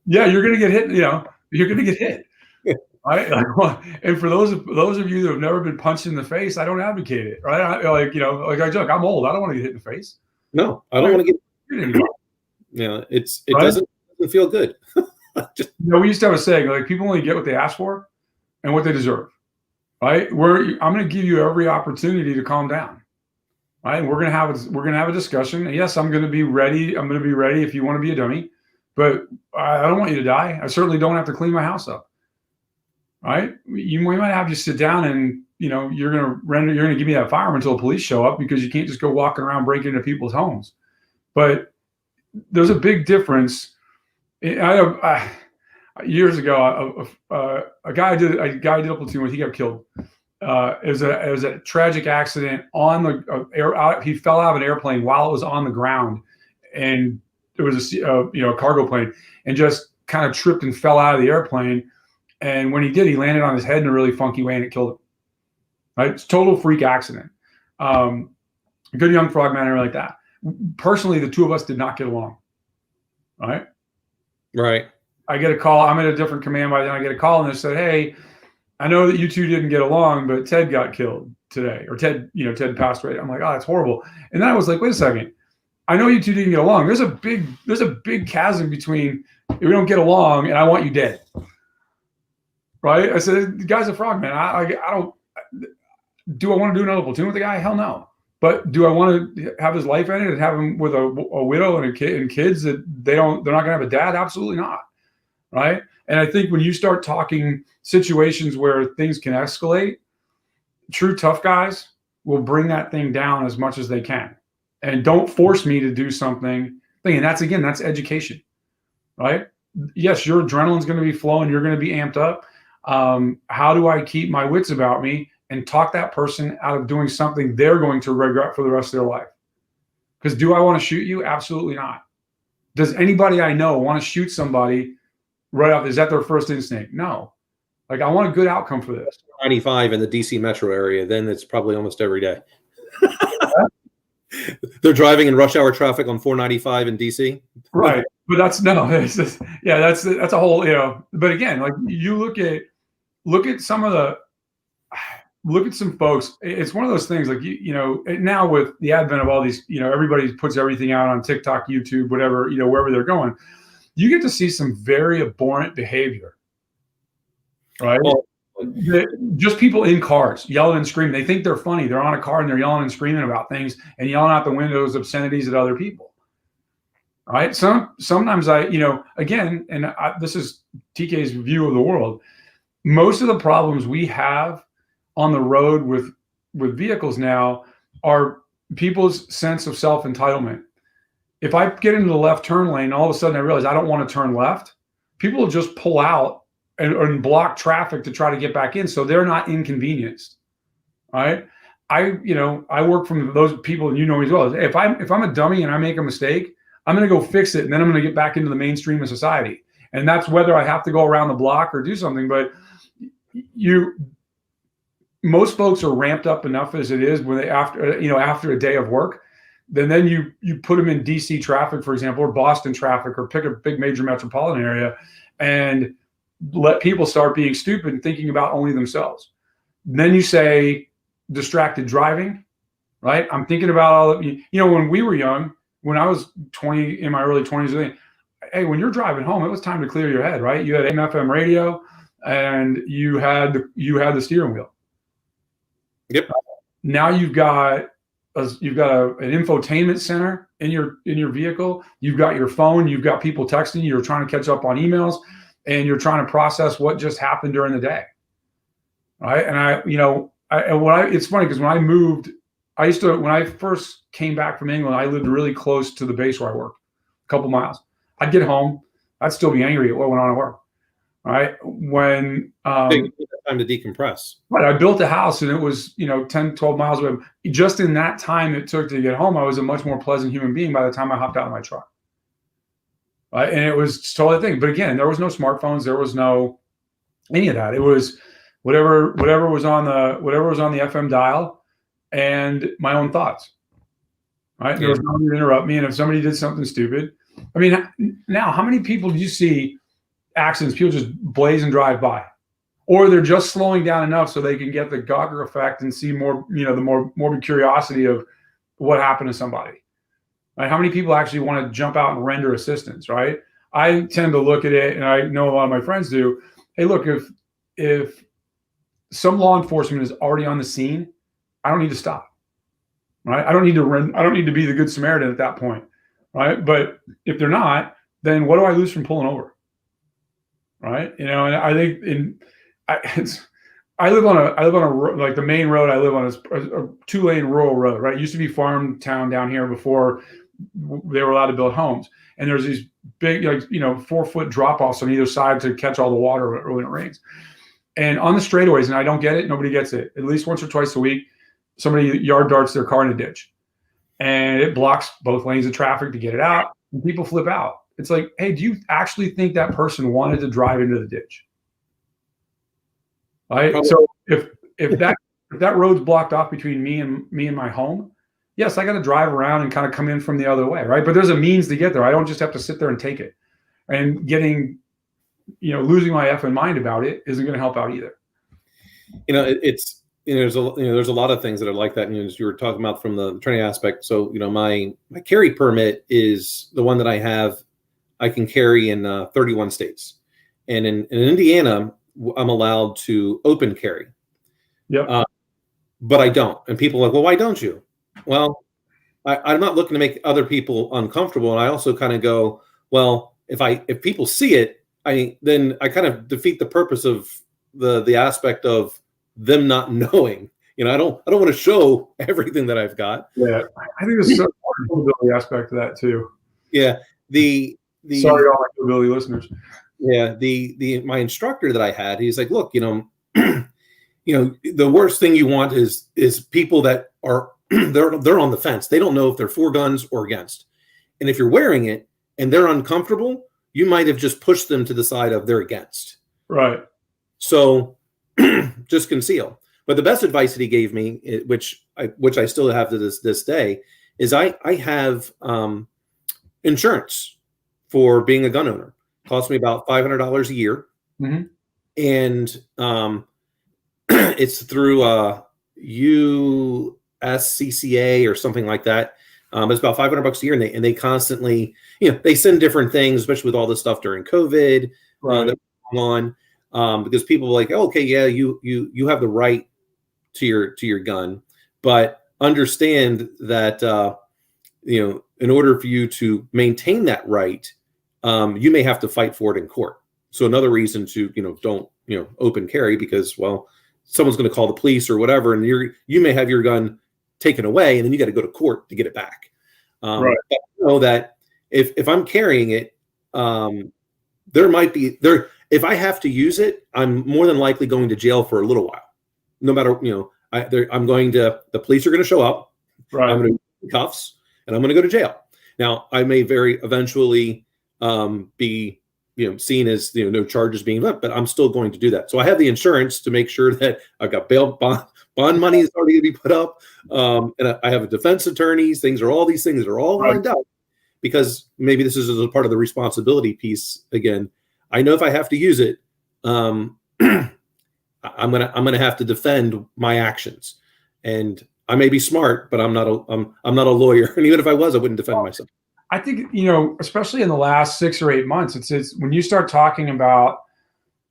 you're going to get hit. You're going to get hit. Right? And for those of you that have never been punched in the face, I don't advocate it. Right? I joke, I'm old. I don't want to get hit in the face. No, I don't want to get hit anymore. Yeah, it doesn't feel good. We used to have a saying, like, people only get what they ask for and what they deserve. Right? I'm going to give you every opportunity to calm down. Right? And we're going to have a discussion. And yes, I'm going to be ready. I'm going to be ready if you want to be a dummy. But I don't want you to die. I certainly don't have to clean my house up. Right? We might have you sit down and, you're going to give me that firearm until the police show up because you can't just go walking around breaking into people's homes. But there's a big difference. Years ago, a guy did a platoon with, he got killed. It was a tragic accident on the he fell out of an airplane while it was on the ground, and it was a cargo plane, and just kind of tripped and fell out of the airplane. And when he did, he landed on his head in a really funky way, and it killed him. Right? It's a total freak accident. Good young frogman, or like that. Personally, the two of us did not get along. Right. I get a call. I'm at a different command by then. I get a call, and they said, "Hey, I know that you two didn't get along, but Ted got killed today, or Ted passed away." I'm like, "Oh, that's horrible." And then I was like, "Wait a second. I know you two didn't get along. There's a big chasm between we don't get along and I want you dead." Right? I said, "The guy's a frog, man. I don't. Do I want to do another platoon with the guy? Hell no. But do I want to have his life ended and have him with a widow and a kid and kids that they're not going to have a dad? Absolutely not." Right? And I think when you start talking situations where things can escalate, true tough guys will bring that thing down as much as they can. And don't force me to do something. And that's education, right? Yes, your adrenaline's going to be flowing. You're going to be amped up. How do I keep my wits about me and talk that person out of doing something they're going to regret for the rest of their life? Because do I want to shoot you? Absolutely not. Does anybody I know want to shoot somebody right off? Is that their first instinct? No. Like, I want a good outcome for this. 95 in the DC metro area, then it's probably almost every day. They're driving in rush hour traffic on 495 in DC. Right. But that's a whole, but again, like, you look at some of look at some folks. It's one of those things like, you know, now with the advent of all these, you know, everybody puts everything out on TikTok, YouTube, whatever, you know, wherever they're going, you get to see some very abhorrent behavior, right? Well, Just people in cars yelling and screaming. They think they're funny. They're on a car and they're yelling and screaming about things and yelling out the windows obscenities at other people. Right. Sometimes you know, again, and this is TK's view of the world. Most of the problems we have on the road with vehicles now are people's sense of self-entitlement. If I get into the left turn lane, all of a sudden I realize I don't want to turn left, people will just pull out and block traffic to try to get back in, so they're not inconvenienced. Right? You know, I work from those people, and you know as well. If I'm a dummy and I make a mistake, I'm going to go fix it, and then I'm going to get back into the mainstream of society. And that's whether I have to go around the block or do something. But most folks are ramped up enough as it is when they after a day of work. Then you put them in DC traffic, for example, or Boston traffic, or pick a big major metropolitan area, and let people start being stupid and thinking about only themselves. Then you say distracted driving, right? I'm thinking about all of you know, when we were young, when I was 20, in my early 20s, hey, when you're driving home, it was time to clear your head, right? You had AM/FM radio, and you had the steering wheel. Yep. Now you've got an infotainment center in your vehicle. You've got your phone. You've got people texting you. You're trying to catch up on emails, and you're trying to process what just happened during the day, right? And it's funny because when I moved, when I first came back from England, I lived really close to the base where I worked, a couple miles. I'd get home, I'd still be angry at what went on at work, right? When take time to decompress. Right, I built a house and it was 10, 12 miles away. Just in that time it took to get home, I was a much more pleasant human being by the time I hopped out of my truck, right? And it was totally a thing. But again, there was no smartphones, there was no any of that. It was whatever was on the FM dial, and my own thoughts, right? There was no one to interrupt me, and if somebody did something stupid, I mean, now how many people do you see accidents? People just blaze and drive by, or they're just slowing down enough so they can get the Gawker effect and see more, the more morbid curiosity of what happened to somebody. Right? How many people actually want to jump out and render assistance? Right? I tend to look at it, and I know a lot of my friends do. Hey, look, if some law enforcement is already on the scene, I don't need to stop, right? I don't need to be the good Samaritan at that point, right? But if they're not, then what do I lose from pulling over, right? And I think I live on a like the main road I live on is a 2-lane rural road, right? It used to be farm town down here before they were allowed to build homes, and there's these big 4-foot drop offs on either side to catch all the water when it rains. And on the straightaways, and I don't get it, nobody gets it. At least once or twice a week, somebody yard darts their car in a ditch, and it blocks both lanes of traffic to get it out, and people flip out. It's like, hey, do you actually think that person wanted to drive into the ditch? Right? Probably. So if that road's blocked off between me and my home, yes, I got to drive around and kind of come in from the other way, right? But there's a means to get there. I don't just have to sit there and take it. And getting, losing my effing mind about it isn't going to help out either. There's a lot of things that are like that. As you were talking about from the training aspect. So, my carry permit is the one that I have. I can carry in 31 states, and in Indiana, I'm allowed to open carry. Yeah. But I don't. And people are like, well, why don't you? Well, I'm not looking to make other people uncomfortable. And I also kind of go, well, if people see it, then I kind of defeat the purpose of the aspect of them not knowing. I don't want to show everything that I've got. Yeah, I think there's some accountability aspect to that too. Yeah. Sorry to all my accountability listeners. Yeah, my instructor that I had, he's like, look, the worst thing you want is people that are they're on the fence. They don't know if they're for guns or against. And if you're wearing it and they're uncomfortable, you might have just pushed them to the side of they're against. Right. So just conceal. But the best advice that he gave me, which I still have to this day, is I have insurance for being a gun owner. It costs me about $500 a year. Mm-hmm. And it's through USCCA or something like that. It's about $500 a year, and they constantly, they send different things, especially with all this stuff during COVID that's going on, because people are like, oh, okay, yeah, you have the right to your gun, but understand that in order for you to maintain that right, you may have to fight for it in court. So another reason to don't open carry, because someone's going to call the police or whatever, and you may have your gun taken away, and then you got to go to court to get it back. But that if I'm carrying it, there might be if I have to use it, I'm more than likely going to jail for a little while. No matter the police are going to show up. I'm going to be in cuffs, and I'm going to go to jail. Now I may very eventually be seen as no charges being left, but I'm still going to do that. So I have the insurance to make sure that I've got bail bond money is already going to be put up, and I have a defense attorneys. All these things are all lined up, because maybe this is a part of the responsibility piece. Again, I know if I have to use it, I'm gonna have to defend my actions, and I may be smart, but I'm not a lawyer, and even if I was, I wouldn't defend myself. I think, especially in the last 6 or 8 months, it's when we start talking about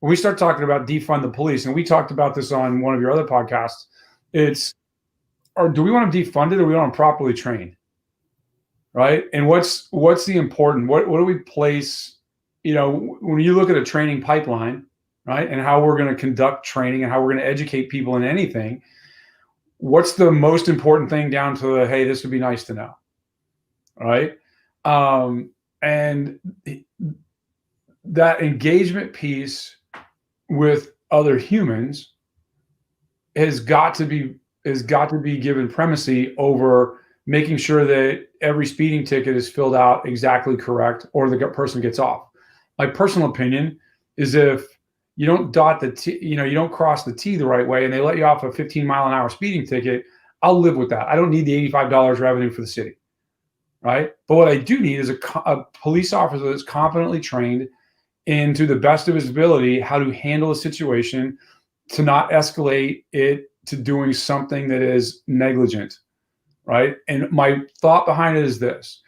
defund the police, and we talked about this on one of your other podcasts, do we want them defunded, or do we want them properly trained? Right. And what's the important, what do we place, when you look at a training pipeline, right, and how we're going to conduct training and how we're going to educate people in anything, what's the most important thing down to hey, this would be nice to know. Right. And that engagement piece with other humans has got to be given primacy over making sure that every speeding ticket is filled out exactly correct, or the person gets off. My personal opinion is, if you don't dot the T, you don't cross the T the right way, and they let you off a 15-mile-an-hour speeding ticket, I'll live with that. I don't need the $85 revenue for the city. Right. But what I do need is a police officer that's competently trained and, to the best of his ability, how to handle a situation to not escalate it to doing something that is negligent. Right. And my thought behind it is this: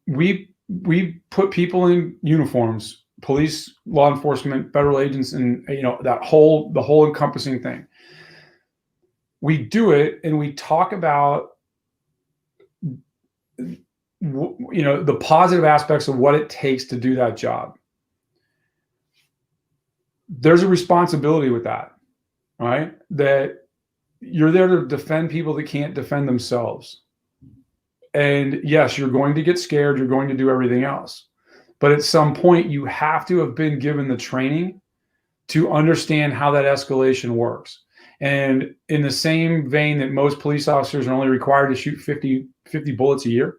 we put people in uniforms, police, law enforcement, federal agents, and the whole encompassing thing. We do it, and we talk about the positive aspects of what it takes to do that job. There's a responsibility with that, right? That you're there to defend people that can't defend themselves. And yes, you're going to get scared. You're going to do everything else. But at some point, you have to have been given the training to understand how that escalation works. And in the same vein that most police officers are only required to shoot 50 bullets a year,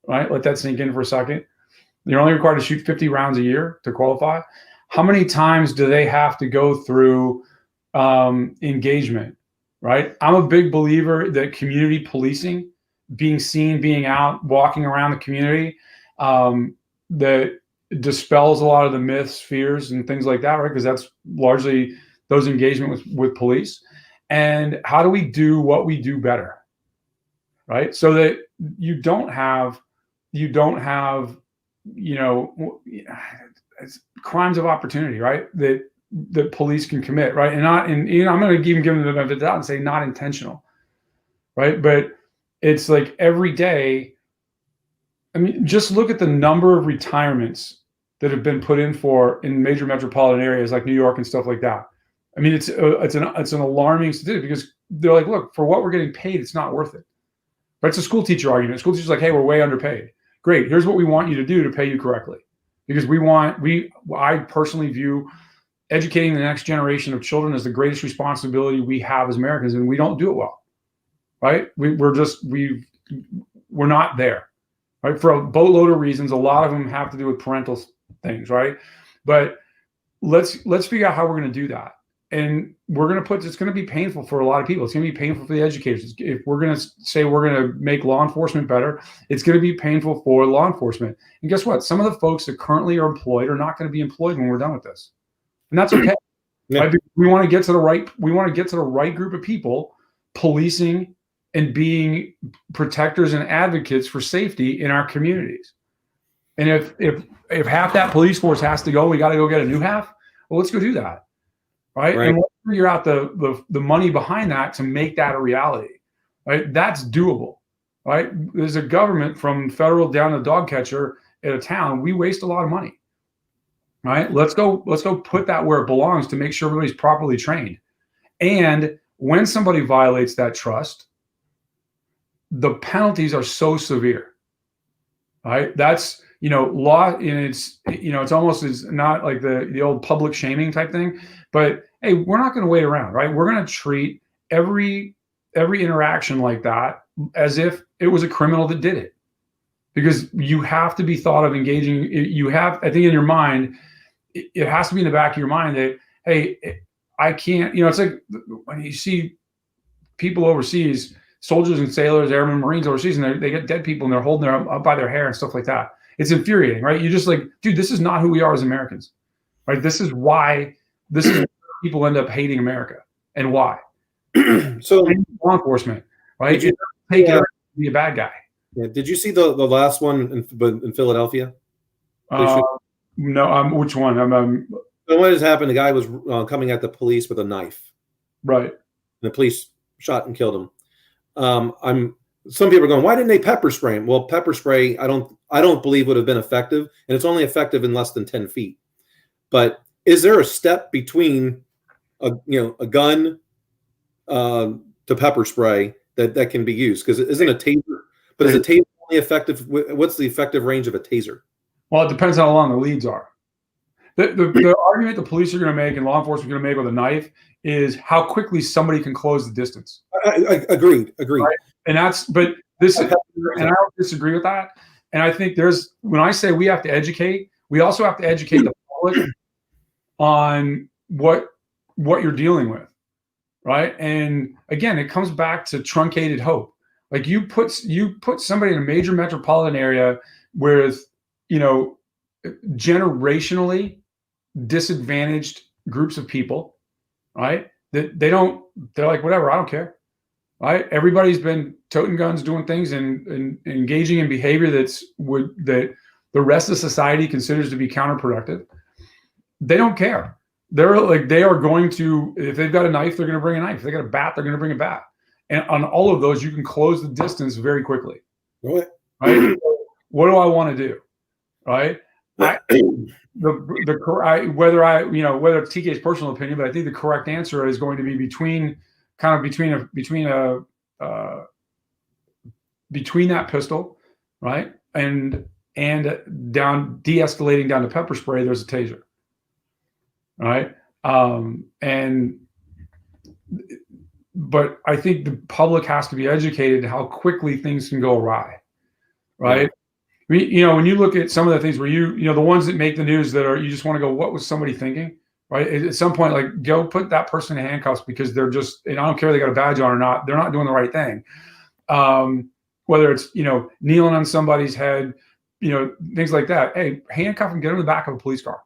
right? Let that sink in for a second. You're only required to shoot 50 rounds a year to qualify. How many times do they have to go through engagement, right? I'm a big believer that community policing, being seen, being out, walking around the community, that dispels a lot of the myths, fears, and things like that, right? Because that's largely those engagement with police. And how do we do what we do better, right? So that you don't have crimes of opportunity, right? That police can commit, right? And I'm going to even give them the benefit of the doubt and say not intentional, right? But it's like every day. I mean, just look at the number of retirements that have been put in major metropolitan areas like New York and stuff like that. I mean, it's an alarming statistic, because they're like, look, for what we're getting paid, it's not worth it. But it's a school teacher argument. School teacher's like, hey, we're way underpaid. Great. Here's what we want you to do to pay you correctly. Because I personally view educating the next generation of children as the greatest responsibility we have as Americans, and we don't do it well, right? We're not there, right? For a boatload of reasons. A lot of them have to do with parental things, right? But let's figure out how we're going to do that. And it's going to be painful for a lot of people. It's going to be painful for the educators. If we're going to say we're going to make law enforcement better, it's going to be painful for law enforcement. And guess what? Some of the folks that currently are employed are not going to be employed when we're done with this. And that's okay. Yeah. Right? We want to get to the right group of people policing and being protectors and advocates for safety in our communities. And if half that police force has to go, we got to go get a new half. Well, let's go do that, right? And we'll figure out the money behind that to make that a reality, right? That's doable, right? There's a government from federal down to dog catcher at a town. We waste a lot of money, right? Let's go put that where it belongs to make sure everybody's properly trained. And when somebody violates that trust, the penalties are so severe, right? That's, law, and it's almost, it's not like the old public shaming type thing, but hey, we're not going to wait around, right? We're going to treat every interaction like that as if it was a criminal that did it, because you have to be thought of engaging. I think in your mind, it has to be in the back of your mind that, hey, I can't, it's like when you see people overseas, soldiers and sailors, airmen, Marines overseas, and they get dead people and they're holding them up by their hair and stuff like that. It's infuriating, right? You're just like, dude, this is not who we are as Americans, right? This is why people end up hating America, and why. So law enforcement, right? You take it to be a bad guy. Yeah. Did you see the last one in Philadelphia? No. Which one? What has happened? The guy was coming at the police with a knife. Right. And the police shot and killed him. Some people are going, why didn't they pepper spray him? Well, pepper spray, I don't believe would have been effective, and it's only effective in less than 10 feet. But is there a step between a gun to pepper spray that can be used? Because isn't a taser? But is a taser only effective? What's the effective range of a taser? Well, it depends how long the leads are. The argument the police are going to make and law enforcement are going to make with a knife is how quickly somebody can close the distance. Agreed. Right? And I don't disagree with that. And I think when I say we have to educate, we also have to educate the public on what you're dealing with, right? And again, it comes back to truncated hope. Like you put somebody in a major metropolitan area with, generationally disadvantaged groups of people, right? That they're like, whatever, I don't care. Right? Everybody's been toting guns, doing things, and engaging in behavior that the rest of society considers to be counterproductive. They don't care. They are going to, if they've got a knife, they're going to bring a knife. If they got a bat, they're going to bring a bat. And on all of those, you can close the distance very quickly. Right? What do I want to do? Right? Whether it's TK's personal opinion, but I think the correct answer is going to be between that pistol, right, and down de-escalating down to pepper spray, there's a taser, right? But I think the public has to be educated how quickly things can go awry, right? Yeah. When you look at some of the things where the ones that make the news that are, you just want to go, what was somebody thinking? Right. At some point, like, go put that person in handcuffs because they're just, and I don't care if they got a badge on or not, they're not doing the right thing. Whether it's, kneeling on somebody's head, things like that. Hey, handcuff them, get them in the back of a police car.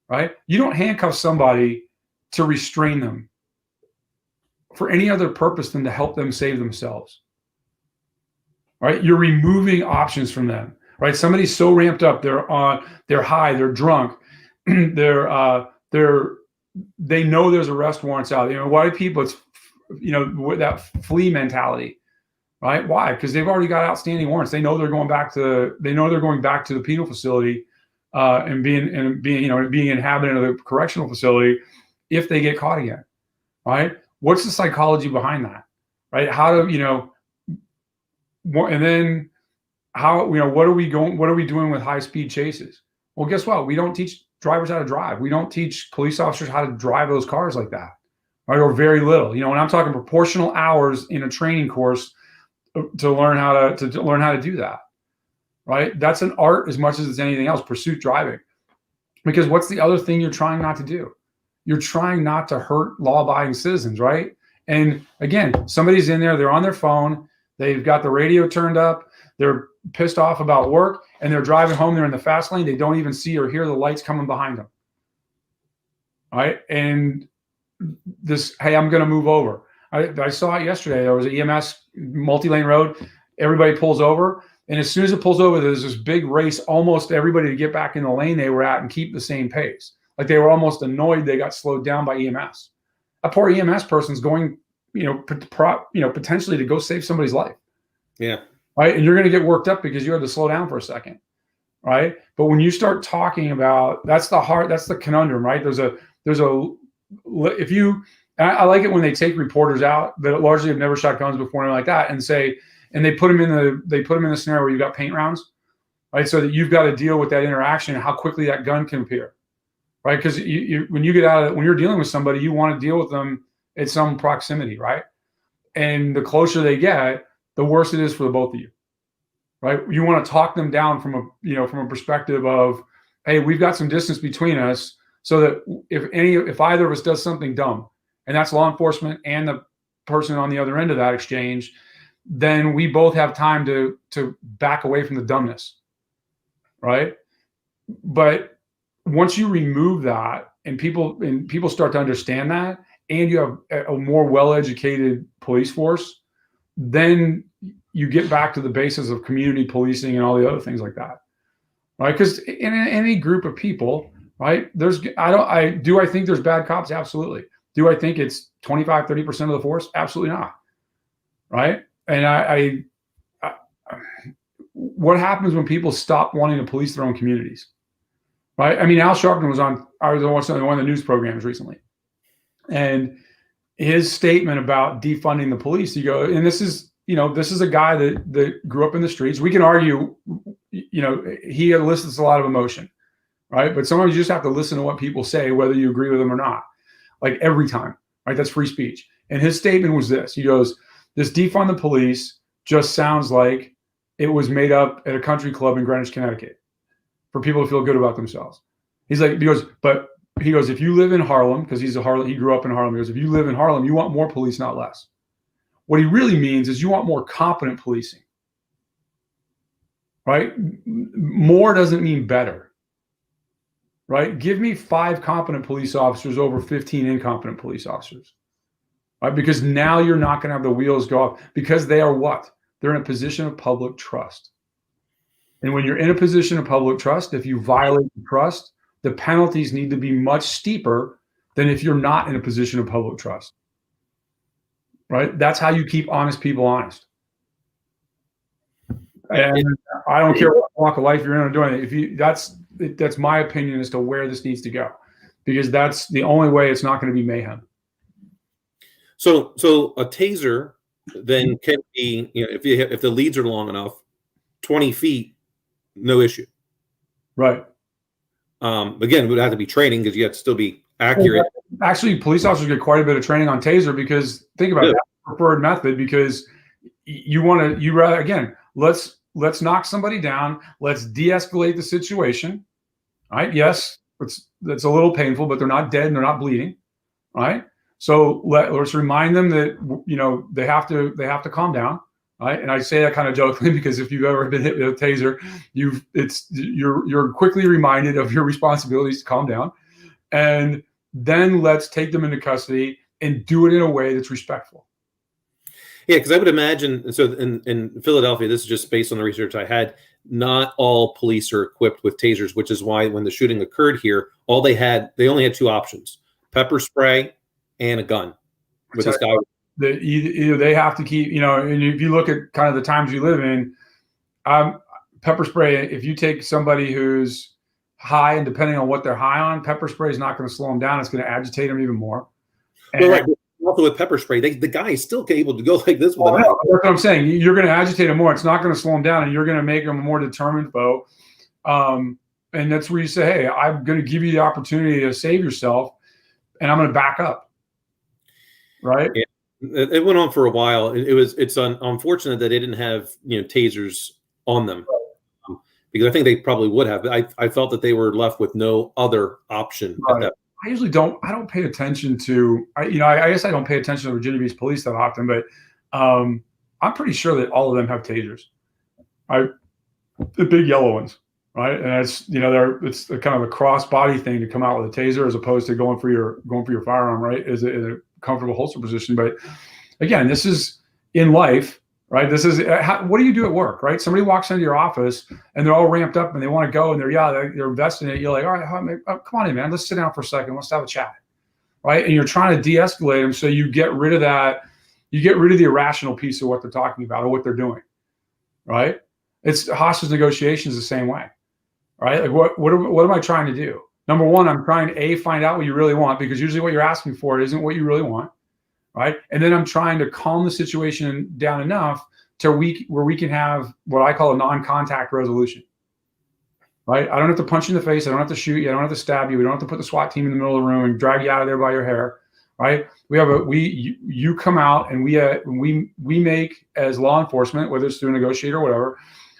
Right. You don't handcuff somebody to restrain them for any other purpose than to help them save themselves. Right. You're removing options from them. Right. Somebody's so ramped up, they're high, they're drunk, they know there's arrest warrants out. Why do people? It's that flee mentality, right? Why? Because they've already got outstanding warrants. They know they're going back to the penal facility and being inhabitant of the correctional facility if they get caught again, right? What's the psychology behind that, right? How do and then how what are we doing with high speed chases? Well, guess what? We don't teach drivers how to drive. We don't teach police officers how to drive those cars like that, right? Or very little. When I'm talking proportional hours in a training course to learn how to do that, right? That's an art as much as it's anything else. Pursuit driving, because what's the other thing you're trying not to do? You're trying not to hurt law-abiding citizens, right? And again, somebody's in there. They're on their phone. They've got the radio turned up. They're pissed off about work, and they're driving home. They're in the fast lane. They don't even see or hear the lights coming behind them. All right. And this, hey, I'm going to move over. I saw it yesterday. There was an EMS multi-lane road. Everybody pulls over. And as soon as it pulls over, there's this big race, almost everybody to get back in the lane they were at and keep the same pace. Like they were almost annoyed they got slowed down by EMS. A poor EMS person's going, potentially to go save somebody's life. Yeah. Right. And you're going to get worked up because you had to slow down for a second. Right. But when you start talking about, that's the conundrum, right? I like it when they take reporters out that largely have never shot guns before and like that and say, and they put them in the scenario where you've got paint rounds, right? So that you've got to deal with that interaction and how quickly that gun can appear, right? Because when you're dealing with somebody, you want to deal with them at some proximity, right? And the closer they get, the worse it is for the both of you, right? You want to talk them down from a perspective of, hey, we've got some distance between us, so that if either of us does something dumb, and that's law enforcement and the person on the other end of that exchange, then we both have time to back away from the dumbness, right? But once you remove that and people start to understand that, and you have a more well-educated police force, then you get back to the basis of community policing and all the other things like that, right? Because in any group of people, right, do I think there's bad cops? Absolutely. Do I think it's 25, 30% of the force? Absolutely not, right? And what happens when people stop wanting to police their own communities, right? I mean, Al Sharpton was on one of the news programs recently, and his statement about defunding the police, and this is a guy that grew up in the streets. We can argue, he elicits a lot of emotion, right? But sometimes you just have to listen to what people say, whether you agree with them or not, like every time, right? That's free speech. And his statement was this. He goes, this defund the police just sounds like it was made up at a country club in Greenwich, Connecticut for people to feel good about themselves. He goes, if you live in Harlem, because he grew up in Harlem. He goes, if you live in Harlem, you want more police, not less. What he really means is you want more competent policing, right? More doesn't mean better, right? Give me 5 competent police officers over 15 incompetent police officers, right? Because now you're not going to have the wheels go off, because they are what? They're in a position of public trust. And when you're in a position of public trust, if you violate the trust, the penalties need to be much steeper than if you're not in a position of public trust, right? That's how you keep honest people honest. And I don't care what walk of life you're in or doing. That's my opinion as to where this needs to go, because that's the only way it's not going to be mayhem. So a taser then can be, if the leads are long enough, 20 feet, no issue. Right. Again, it would have to be training, because you have to still be accurate. Actually, police officers get quite a bit of training on taser, because think about it, that's the preferred method, because let's knock somebody down. Let's de-escalate the situation. Right. Yes, that's a little painful, but they're not dead and they're not bleeding. Right. So let's remind them that, they have to calm down. Right. And I say that kind of jokingly, because if you've ever been hit with a taser, you're quickly reminded of your responsibilities to calm down. And then let's take them into custody and do it in a way that's respectful. Yeah, because I would imagine, so in Philadelphia, this is just based on the research I had, not all police are equipped with tasers, which is why when the shooting occurred here, they only had 2 options: pepper spray and a gun. With this guy, either they have to keep, and if you look at kind of the times you live in, pepper spray, if you take somebody who's high, and depending on what they're high on, pepper spray is not going to slow them down. It's going to agitate them even more. And right. Also with pepper spray, the guy is still able to go like this with a knife. That's what I'm saying. You're going to agitate him more. It's not going to slow him down, and you're going to make him a more determined foe. And that's where you say, hey, I'm going to give you the opportunity to save yourself, and I'm going to back up. Right? Yeah. It went on for a while. It's unfortunate that they didn't have tasers on them, because I think they probably would have. I felt that they were left with no other option at that. I usually don't pay attention to, I guess I don't pay attention to Virginia Beach police that often, but I'm pretty sure that all of them have tasers. The big yellow ones, right? And it's it's kind of a cross body thing to come out with a taser as opposed to going for your firearm, right? Is a comfortable holster position. But again, this is in life, right? This is what do you do at work, right? Somebody walks into your office and they're all ramped up and they want to go and they're invested in it. You're like, all right, come on in, man. Let's sit down for a second. Let's have a chat, right? And you're trying to de-escalate them so you get rid of that. You get rid of the irrational piece of what they're talking about or what they're doing, right? It's hostage negotiations the same way, right? Like what am I trying to do? Number one, I'm trying to find out what you really want, because usually what you're asking for isn't what you really want, right? And then I'm trying to calm the situation down enough to where we can have what I call a non-contact resolution, right? I don't have to punch you in the face. I don't have to shoot you. I don't have to stab you. We don't have to put the SWAT team in the middle of the room and drag you out of there by your hair, right? You come out and we make, as law enforcement, whether it's through a negotiator or whatever,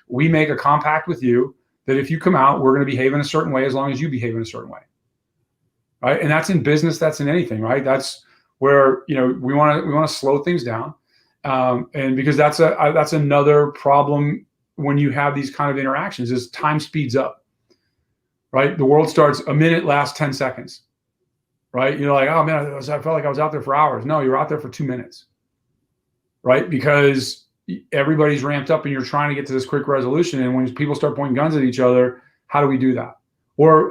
we make a compact with you that if you come out, we're going to behave in a certain way as long as you behave in a certain way, right? And that's in business, that's in anything, right? That's where we want to slow things down, and because that's another problem when you have these kind of interactions is time speeds up, right? The world starts, a minute lasts 10 seconds, right? You're like, oh man, I felt like I was out there for hours. No, you're out there for 2 minutes, right? Because everybody's ramped up and you're trying to get to this quick resolution. And when people start pointing guns at each other, how do we do that? Or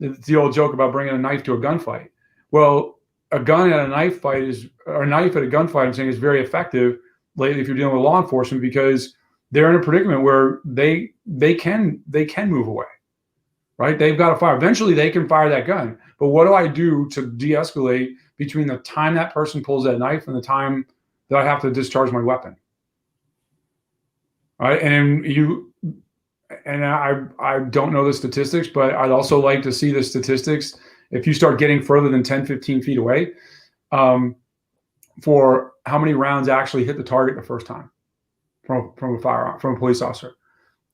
it's the old joke about bringing a knife to a gunfight. Well, a gun at a knife fight or a knife at a gunfight, I'm saying, is very effective lately if you're dealing with law enforcement, because they're in a predicament where they can move away, right? They've got to fire. Eventually they can fire that gun. But what do I do to de-escalate between the time that person pulls that knife and the time that I have to discharge my weapon? Right. And I don't know the statistics, but I'd also like to see the statistics. If you start getting further than 10, 15 feet away, for how many rounds actually hit the target the first time from a firearm, from a police officer,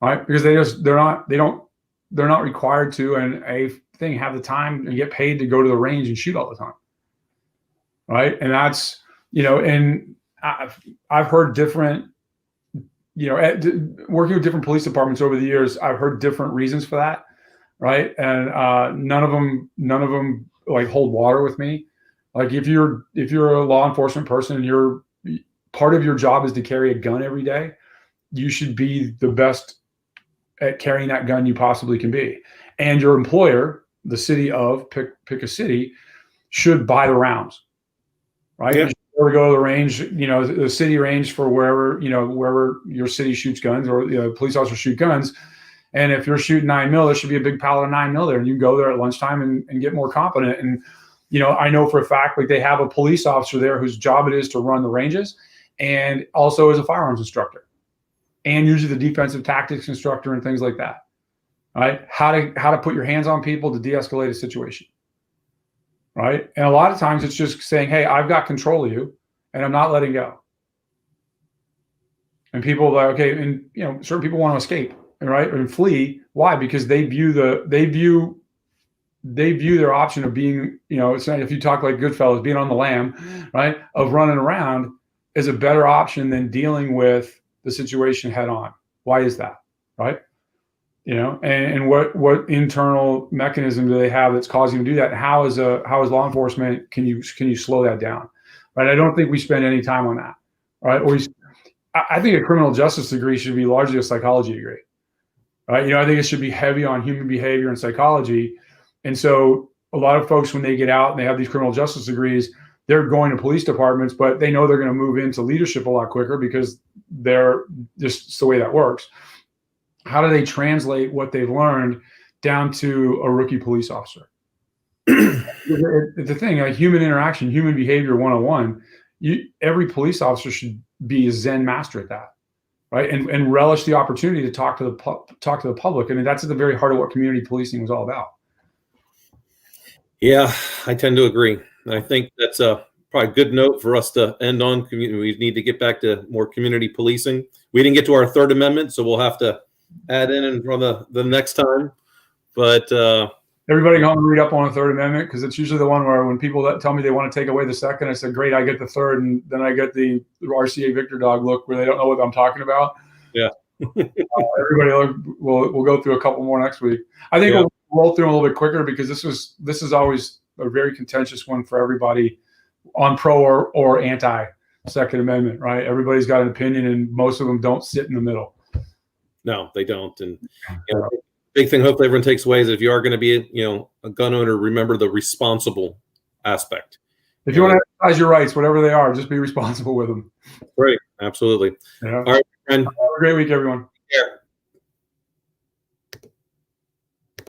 right? Because they're not required to, and have the time and get paid to go to the range and shoot all the time, right? And that's, and I've heard different, working with different police departments over the years, I've heard different reasons for that, right? And none of them like hold water with me. Like if you're a law enforcement person and you're part of your job is to carry a gun every day, you should be the best at carrying that gun you possibly can be. And your employer, the city of pick a city, should buy the rounds, right? Yeah. Or go to the range, the city range for wherever your city shoots guns, or police officers shoot guns. And if you're shooting 9mm, there should be a big pallet of 9mm there, and you can go there at lunchtime and get more competent. And I know for a fact, like, they have a police officer there whose job it is to run the ranges, and also is a firearms instructor, and usually the defensive tactics instructor and things like that. Right? How to put your hands on people to de-escalate a situation. Right? And a lot of times it's just saying, hey, I've got control of you and I'm not letting go. And people are like, okay, and certain people want to escape, right? And flee. Why? Because they view their option of being, it's not, if you talk like Goodfellas, being on the lam, right? Of running around is a better option than dealing with the situation head on. Why is that? Right? And what internal mechanism do they have that's causing them to do that? And how is law enforcement, can you slow that down? Right? I don't think we spend any time on that. Right? I think a criminal justice degree should be largely a psychology degree. Right? I think it should be heavy on human behavior and psychology. And so a lot of folks, when they get out and they have these criminal justice degrees, they're going to police departments, but they know they're going to move into leadership a lot quicker because they're just the way that works. How do they translate what they've learned down to a rookie police officer? It's the thing, like human interaction, human behavior 101. Every police officer should be a Zen master at that, right? And relish the opportunity to talk to the public. I mean, that's at the very heart of what community policing was all about. Yeah, I tend to agree. I think that's probably a good note for us to end on. We need to get back to more community policing. We didn't get to our third amendment, so we'll have to add in for the next time. But everybody go and read up on the Third Amendment, because it's usually the one where when people that tell me they want to take away the second, I said, great, I get the third, and then I get the RCA Victor dog look where they don't know what I'm talking about. Yeah. Everybody, we'll go through a couple more next week. I think we'll roll through them a little bit quicker because this is always a very contentious one for everybody on pro or anti Second Amendment, right? Everybody's got an opinion, and most of them don't sit in the middle. No, they don't. And big thing, hopefully everyone takes away is if you are going to be, a gun owner, remember the responsible aspect. If you want to exercise your rights, whatever they are, just be responsible with them. Right. Absolutely. Yeah. All right, friend. Have a great week, everyone. Yeah.